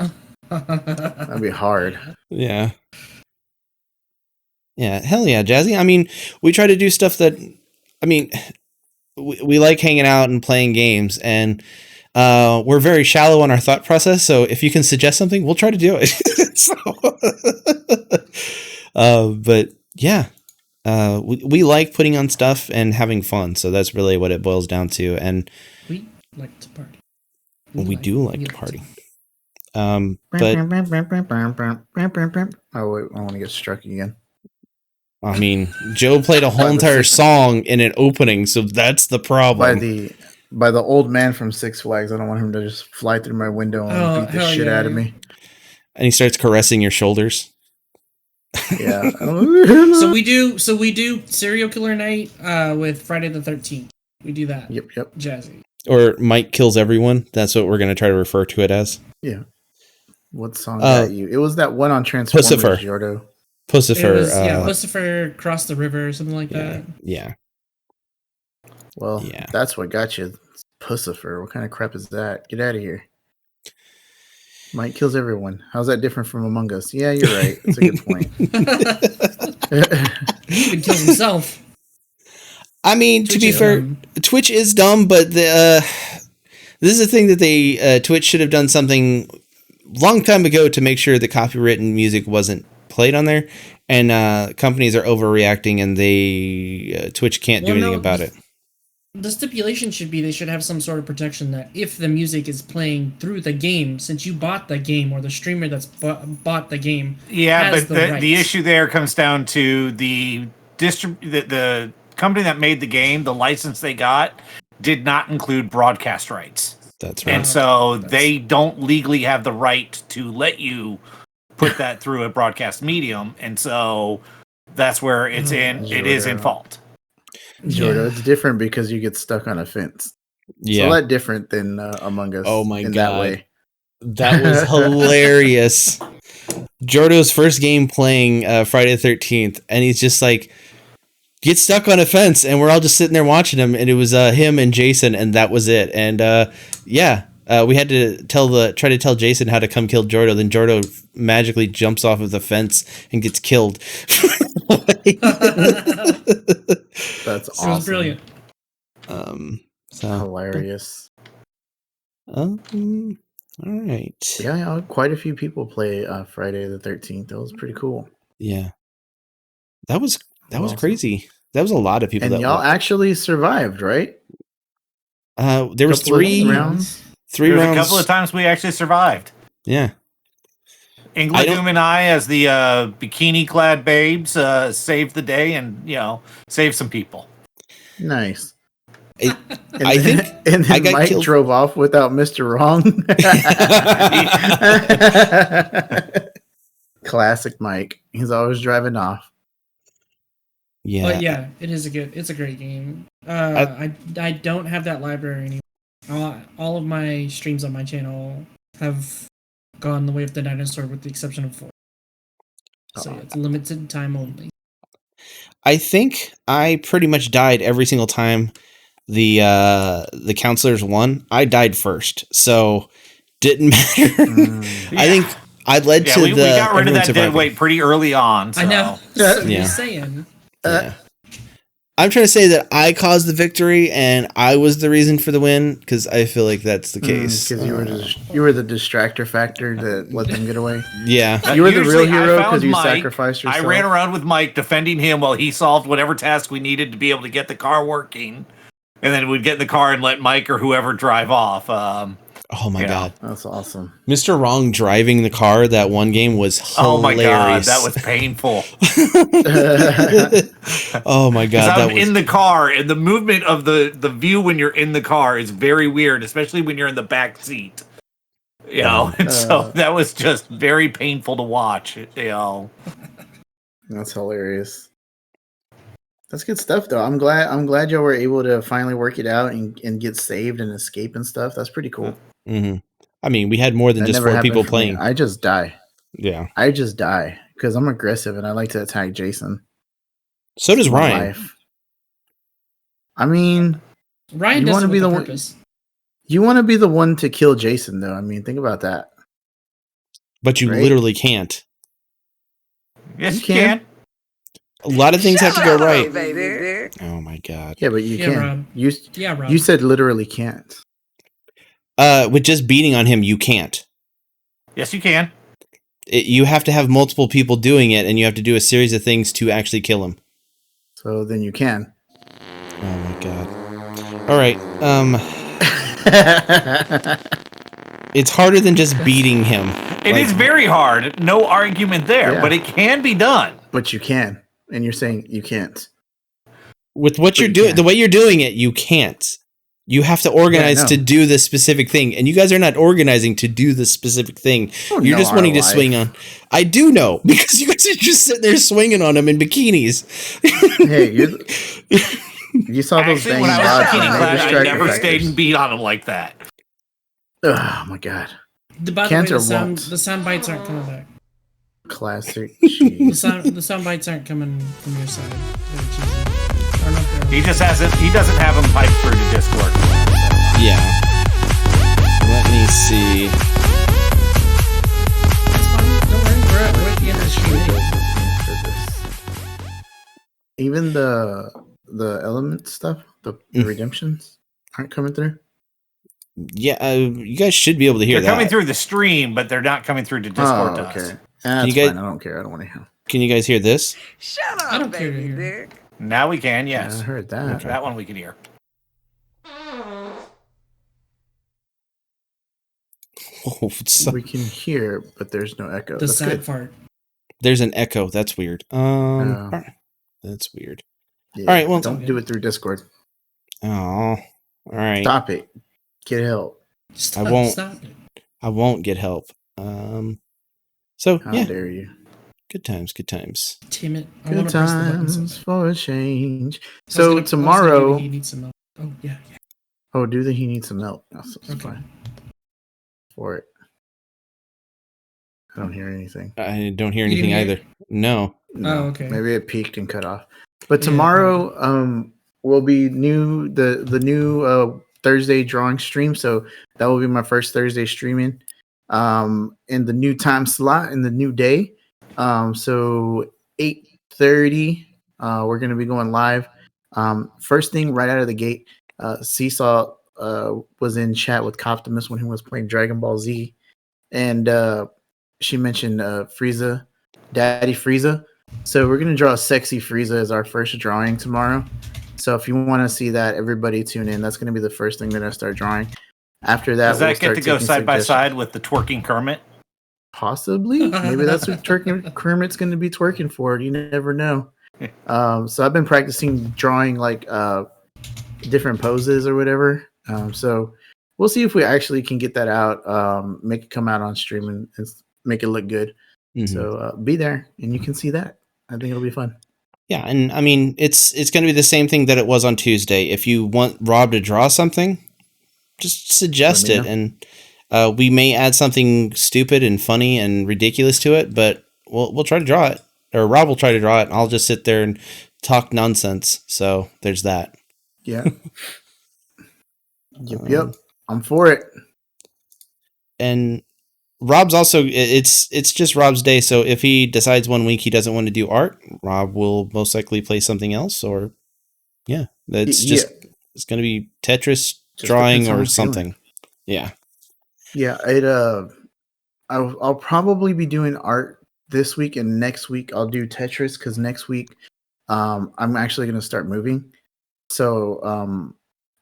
[SPEAKER 3] that'd be hard.
[SPEAKER 2] Yeah. Hell yeah, Jazzy. I mean, we try to do stuff that. I mean, we like hanging out and playing games, and we're very shallow on our thought process. So if you can suggest something, we'll try to do it. But yeah, we like putting on stuff and having fun. So that's really what it boils down to. And
[SPEAKER 1] we like to party.
[SPEAKER 2] We do like to party. But
[SPEAKER 3] oh wait, I want to get struck again.
[SPEAKER 2] I mean, Joe played a whole entire song in an opening, so that's the problem.
[SPEAKER 3] By the old man from Six Flags. I don't want him to just fly through my window and beat the shit out of me.
[SPEAKER 2] And he starts caressing your shoulders.
[SPEAKER 3] Yeah.
[SPEAKER 1] So we do serial killer night with Friday the 13th. We do that.
[SPEAKER 3] Yep.
[SPEAKER 1] Jazzy.
[SPEAKER 2] Or Mike Kills Everyone. That's what we're going to try to refer to it as.
[SPEAKER 3] Yeah. What song got you? It was that one on Transformers, Jordo.
[SPEAKER 2] Pussifer.
[SPEAKER 1] Pussifer Cross the River or something like that.
[SPEAKER 2] Yeah.
[SPEAKER 3] Well, that's what got you. Pussifer. What kind of crap is that? Get out of here. Mike Kills Everyone. How's that different from Among Us? Yeah, you're right. That's a good point.
[SPEAKER 1] He even kills himself.
[SPEAKER 2] I mean, to be fair, Twitch is dumb, but this is a thing that Twitch should have done something long time ago to make sure the copywritten music wasn't played on there, and companies are overreacting, and Twitch can't do anything about it.
[SPEAKER 1] The stipulation should be they should have some sort of protection that if the music is playing through the game, since you bought the game, or the streamer that's bought the game,
[SPEAKER 4] but the issue there comes down to the company that made the game. The license they got did not include broadcast rights.
[SPEAKER 2] That's right.
[SPEAKER 4] And so they don't legally have the right to let you put that through a broadcast medium. And so that's where it is in fault.
[SPEAKER 3] Jordan, it's different because you get stuck on a fence.
[SPEAKER 2] Yeah.
[SPEAKER 3] It's a lot different than Among Us.
[SPEAKER 2] Oh my
[SPEAKER 3] in
[SPEAKER 2] God.
[SPEAKER 3] that way.
[SPEAKER 2] That was hilarious. Jordo's first game playing Friday the 13th, and he's just like, get stuck on a fence, and we're all just sitting there watching him, and it was him and Jason, and that was it. And we had to try to tell Jason how to come kill Jordo. Then Jordo magically jumps off of the fence and gets killed.
[SPEAKER 3] That's awesome.
[SPEAKER 1] It was brilliant.
[SPEAKER 3] Hilarious.
[SPEAKER 2] All right.
[SPEAKER 3] Yeah, quite a few people play Friday the 13th. That was pretty cool.
[SPEAKER 2] Yeah. That was
[SPEAKER 3] Awesome.
[SPEAKER 2] crazy. That was a lot of people.
[SPEAKER 3] And
[SPEAKER 2] that
[SPEAKER 3] y'all actually survived, right?
[SPEAKER 2] There was three rounds.
[SPEAKER 4] There was a couple of times we actually survived.
[SPEAKER 2] Yeah.
[SPEAKER 4] Ingladoom and I, as the bikini-clad babes, saved the day and, saved some people.
[SPEAKER 3] Nice.
[SPEAKER 2] I think
[SPEAKER 3] and then
[SPEAKER 2] I got
[SPEAKER 3] Mike
[SPEAKER 2] killed.
[SPEAKER 3] drove off without Mr. Wrong. Classic Mike. He's always driving off.
[SPEAKER 2] Yeah.
[SPEAKER 1] But yeah, it's a great game. I don't have that library anymore. All of my streams on my channel have gone the way of the dinosaur with the exception of 4. So it's limited time only.
[SPEAKER 2] I think I pretty much died every single time the counselors won. I died first, so didn't matter. I think I led to
[SPEAKER 4] we got rid of that dead weight pretty early on. So.
[SPEAKER 1] I know. You're saying.
[SPEAKER 2] Yeah. I'm trying to say that I caused the victory and I was the reason for the win because I feel like that's the case.
[SPEAKER 3] Because you were the distractor factor that let them get away.
[SPEAKER 2] Yeah,
[SPEAKER 3] you were the real hero because you sacrificed yourself.
[SPEAKER 4] I ran around with Mike defending him while he solved whatever task we needed to be able to get the car working, and then we'd get in the car and let Mike or whoever drive off.
[SPEAKER 2] Oh my God,
[SPEAKER 3] that's awesome!
[SPEAKER 2] Mr. Wrong driving the car that one game was hilarious.
[SPEAKER 4] Oh my God, that was painful.
[SPEAKER 2] Oh my God,
[SPEAKER 4] I'm in the car, and the movement of the view when you're in the car is very weird, especially when you're in the back seat. And so that was just very painful to watch.
[SPEAKER 3] That's hilarious. That's good stuff, though. I'm glad y'all were able to finally work it out and get saved and escape and stuff. That's pretty cool.
[SPEAKER 2] Mm-hmm. I mean, we had more than just 4 people playing.
[SPEAKER 3] I just die.
[SPEAKER 2] Yeah,
[SPEAKER 3] I just die because I'm aggressive and I like to attack Jason.
[SPEAKER 2] So does Ryan.
[SPEAKER 3] I mean,
[SPEAKER 1] Ryan doesn't with the purpose.
[SPEAKER 3] You want to be the one to kill Jason, though. I mean, think about that.
[SPEAKER 2] But you literally can't.
[SPEAKER 4] Yes, you can.
[SPEAKER 2] A lot of things have to go right. Baby. Oh my God.
[SPEAKER 3] Yeah, but you can.
[SPEAKER 1] Rob.
[SPEAKER 3] You said literally can't.
[SPEAKER 2] With just beating on him, you can't.
[SPEAKER 4] Yes, you can.
[SPEAKER 2] You have to have multiple people doing it, and you have to do a series of things to actually kill him.
[SPEAKER 3] So then you can.
[SPEAKER 2] Oh my God. All right. It's harder than just beating him.
[SPEAKER 4] It is very hard. No argument there, but it can be done.
[SPEAKER 3] But you can. And you're saying you can't.
[SPEAKER 2] With what you're doing, the way you're doing it, you can't. You have to organize to do this specific thing. And you guys are not organizing to do this specific thing. You're just wanting to swing on. I do know, because you guys are just sitting there swinging on them in bikinis.
[SPEAKER 3] Hey, you saw those things.
[SPEAKER 4] When I was bikini clad, I never stayed and beat on them like that.
[SPEAKER 3] Oh my God.
[SPEAKER 1] By the way, the sound bites aren't coming back.
[SPEAKER 3] Classic.
[SPEAKER 1] The sound bites aren't coming from your side.
[SPEAKER 4] He doesn't have them piped through to Discord.
[SPEAKER 2] Yeah. Let me see.
[SPEAKER 1] That's fine. Don't worry. We're at the end of the stream.
[SPEAKER 3] Even the element stuff, the redemptions aren't coming through.
[SPEAKER 2] Yeah, you guys should be able to hear that.
[SPEAKER 4] They're coming through the stream, but they're not coming through to Discord to us.
[SPEAKER 3] That's fine. I don't care. I don't want to hear.
[SPEAKER 2] Can you guys hear this?
[SPEAKER 5] Shut up,
[SPEAKER 1] I don't care to hear.
[SPEAKER 4] Now we can, yes.
[SPEAKER 3] I heard that.
[SPEAKER 4] Okay. That one we can hear.
[SPEAKER 2] Oh,
[SPEAKER 3] we can hear, but there's no echo.
[SPEAKER 1] The sad part.
[SPEAKER 2] There's an echo. That's weird. That's weird.
[SPEAKER 3] Yeah,
[SPEAKER 2] all right, well,
[SPEAKER 3] don't do it through Discord.
[SPEAKER 2] Oh, all right.
[SPEAKER 3] Stop it. Get help.
[SPEAKER 1] Stop it.
[SPEAKER 2] I won't get help. So
[SPEAKER 3] How
[SPEAKER 2] yeah,
[SPEAKER 3] dare you?
[SPEAKER 2] good times, good times.
[SPEAKER 1] Damn it. I
[SPEAKER 3] Good
[SPEAKER 1] want to press the button so
[SPEAKER 3] times
[SPEAKER 1] bad.
[SPEAKER 3] for a change.
[SPEAKER 1] I was
[SPEAKER 3] So
[SPEAKER 1] gonna do the
[SPEAKER 3] tomorrow.
[SPEAKER 1] he needs some milk. Oh, yeah.
[SPEAKER 3] Oh, do he need some milk? That's
[SPEAKER 1] Okay.
[SPEAKER 3] fine for it. I don't hear anything.
[SPEAKER 2] I don't hear
[SPEAKER 1] You didn't
[SPEAKER 2] anything
[SPEAKER 1] hear?
[SPEAKER 2] either. No.
[SPEAKER 3] No,
[SPEAKER 1] Oh, okay.
[SPEAKER 3] maybe it peaked and cut off. But
[SPEAKER 1] Yeah,
[SPEAKER 3] tomorrow, will be the new Thursday drawing stream. So that will be my first Thursday streaming. In the new time slot in the new day. So 8:30, we're gonna be going live. First thing right out of the gate, Seesaw was in chat with Coptimus when he was playing Dragon Ball Z, and she mentioned Frieza, Daddy Frieza. So we're gonna draw a sexy Frieza as our first drawing tomorrow. So if you want to see that, everybody tune in. That's gonna be the first thing that I start drawing. After that,
[SPEAKER 4] Does that
[SPEAKER 3] we'll
[SPEAKER 4] get
[SPEAKER 3] start
[SPEAKER 4] to go
[SPEAKER 3] taking
[SPEAKER 4] side by
[SPEAKER 3] suggestions.
[SPEAKER 4] side with the twerking Kermit?
[SPEAKER 3] Possibly, maybe that's what Kermit's going to be twerking for. You never know. So I've been practicing drawing like different poses or whatever. So we'll see if we actually can get that out, make it come out on stream and make it look good.
[SPEAKER 2] Mhm.
[SPEAKER 3] So be there and you can see that. I think it'll be fun.
[SPEAKER 2] Yeah, and I mean it's going to be the same thing that it was on Tuesday. If you want Rob to draw something, just suggest
[SPEAKER 3] Let
[SPEAKER 2] it,
[SPEAKER 3] me
[SPEAKER 2] and we may add something stupid and funny and ridiculous to it, but we'll try to draw it, or Rob will try to draw it, and I'll just sit there and talk nonsense. So there's that.
[SPEAKER 3] Yeah. Yep. I'm for it.
[SPEAKER 2] And Rob's also it's just Rob's day. So if he decides one week he doesn't want to do art, Rob will most likely play something else, or yeah, it's just it's going to be Tetris,
[SPEAKER 3] Just
[SPEAKER 2] drawing,
[SPEAKER 3] depends how
[SPEAKER 2] or
[SPEAKER 3] I'm
[SPEAKER 2] something.
[SPEAKER 3] feeling.
[SPEAKER 2] Yeah.
[SPEAKER 3] Yeah, I'll probably be doing art this week, and next week I'll do Tetris because next week I'm actually going to start moving. So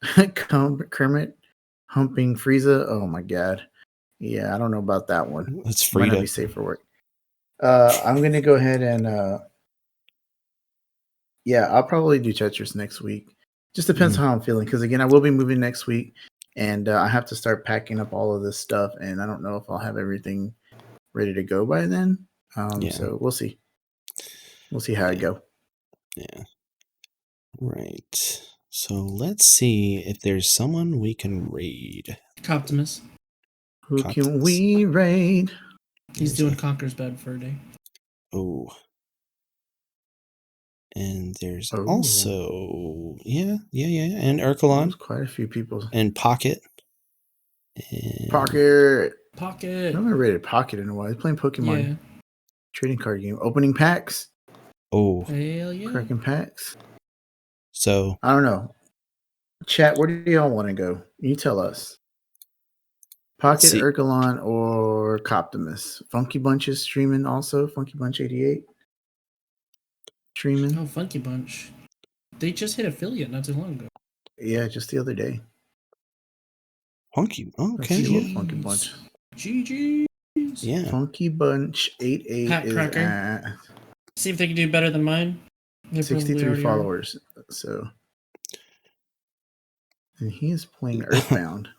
[SPEAKER 3] Kermit humping Frieza. Oh my god. Yeah, I don't know about that one.
[SPEAKER 2] That's
[SPEAKER 3] Might not be
[SPEAKER 2] Frida.
[SPEAKER 3] safe for work. I'm going to go ahead and yeah, I'll probably do Tetris next week. Just depends how I'm feeling because again, I will be moving next week, and I have to start packing up all of this stuff, and I don't know if I'll have everything ready to go by then.
[SPEAKER 2] Yeah.
[SPEAKER 3] So we'll see. We'll see how I go.
[SPEAKER 2] Yeah. Right. So let's see if there's someone we can raid.
[SPEAKER 1] Optimus.
[SPEAKER 3] Who can
[SPEAKER 2] Contents.
[SPEAKER 3] we raid?
[SPEAKER 1] He's doing Conker's bed for a day.
[SPEAKER 2] Oh. And there's
[SPEAKER 3] Oh.
[SPEAKER 2] also and
[SPEAKER 3] There's
[SPEAKER 2] Urkelon
[SPEAKER 3] quite a few people.
[SPEAKER 2] and Pocket. And
[SPEAKER 3] Pocket. I
[SPEAKER 1] Pocket.
[SPEAKER 3] haven't raided Pocket in a while. He's playing Pokemon
[SPEAKER 1] Yeah.
[SPEAKER 3] trading card game. Opening packs.
[SPEAKER 2] Oh.
[SPEAKER 1] Hell yeah.
[SPEAKER 3] Cracking packs.
[SPEAKER 2] So
[SPEAKER 3] I don't know. Chat, where do y'all want to go? You tell us. Pocket,
[SPEAKER 2] see.
[SPEAKER 3] Urkelon, or Coptimus. Funky Bunch is streaming also. Funky Bunch 88. Streaming.
[SPEAKER 1] Oh, Funky Bunch. They just hit affiliate not too long ago.
[SPEAKER 3] Yeah, just the other day.
[SPEAKER 2] Funky.
[SPEAKER 3] Let's
[SPEAKER 2] Okay.
[SPEAKER 3] see what
[SPEAKER 2] Yeah.
[SPEAKER 3] Funky Bunch.
[SPEAKER 1] GG's.
[SPEAKER 2] Yeah.
[SPEAKER 3] Funky Bunch 88
[SPEAKER 1] Pat
[SPEAKER 3] is
[SPEAKER 1] Cracker.
[SPEAKER 3] at
[SPEAKER 1] See if they can do better than mine. They probably
[SPEAKER 3] 63
[SPEAKER 1] already are.
[SPEAKER 3] followers. So, and he is playing Earthbound.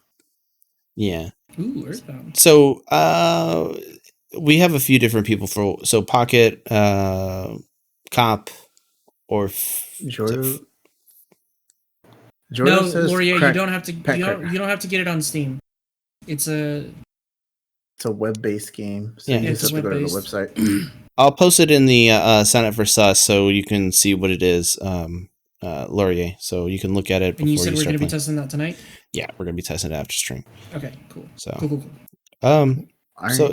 [SPEAKER 2] Yeah.
[SPEAKER 1] Ooh, Earthbound.
[SPEAKER 2] So we have a few different people for Pocket, Cop, or
[SPEAKER 3] Jordo.
[SPEAKER 1] No,
[SPEAKER 3] says
[SPEAKER 1] Laurier,
[SPEAKER 3] crack-
[SPEAKER 1] you don't have to.
[SPEAKER 3] Pat
[SPEAKER 1] You
[SPEAKER 3] Cracker.
[SPEAKER 1] don't have to get it on Steam. It's a.
[SPEAKER 3] It's a web-based game, so
[SPEAKER 2] Yeah,
[SPEAKER 3] you just
[SPEAKER 1] it's
[SPEAKER 3] have to go to the
[SPEAKER 1] web-based.
[SPEAKER 3] website.
[SPEAKER 2] I'll post it in the Sign Up for Sus so you can see what it is, Laurier. So you can look at it before
[SPEAKER 1] And you said we're
[SPEAKER 2] start
[SPEAKER 1] going to be
[SPEAKER 2] playing.
[SPEAKER 1] testing that tonight.
[SPEAKER 2] Yeah, we're gonna be testing it after stream.
[SPEAKER 1] Okay, cool.
[SPEAKER 2] So
[SPEAKER 1] Cool.
[SPEAKER 3] All right.
[SPEAKER 2] so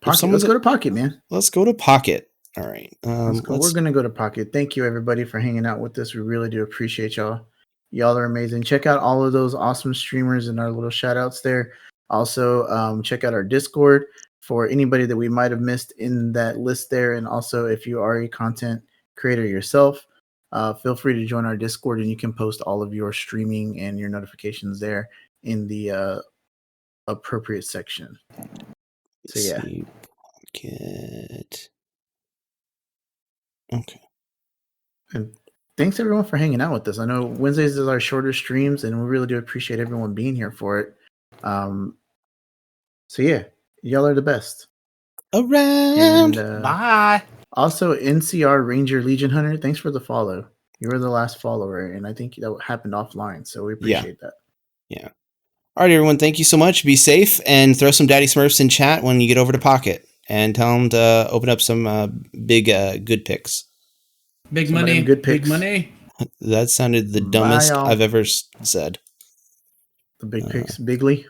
[SPEAKER 3] Pocket. Let's go to Pocket, man.
[SPEAKER 2] let's go to Pocket. All right.
[SPEAKER 3] Let's go. We're gonna go to Pocket. Thank you, everybody, for hanging out with us. We really do appreciate y'all. Y'all are amazing. Check out all of those awesome streamers and our little shout outs there. Also, check out our Discord for anybody that we might have missed in that list there. And also, if you are a content creator yourself, feel free to join our Discord, and you can post all of your streaming and your notifications there in the appropriate section. So yeah.
[SPEAKER 2] Pocket. Okay.
[SPEAKER 3] And thanks everyone for hanging out with us. I know Wednesdays is our shorter streams, and we really do appreciate everyone being here for it. So yeah, y'all are the best.
[SPEAKER 2] Around.
[SPEAKER 3] And
[SPEAKER 4] Bye.
[SPEAKER 3] also, NCR Ranger Legion Hunter, thanks for the follow. You were the last follower, and I think that happened offline, so we appreciate that.
[SPEAKER 2] Yeah. All right, everyone. Thank you so much. Be safe and throw some Daddy Smurfs in chat when you get over to Pocket, and tell them to open up some big good picks.
[SPEAKER 1] Big
[SPEAKER 3] Some of them
[SPEAKER 1] money.
[SPEAKER 3] good
[SPEAKER 1] Big
[SPEAKER 3] picks.
[SPEAKER 1] money.
[SPEAKER 2] That sounded the
[SPEAKER 3] Bye,
[SPEAKER 2] dumbest
[SPEAKER 3] y'all.
[SPEAKER 2] I've ever said.
[SPEAKER 3] The big picks, bigly.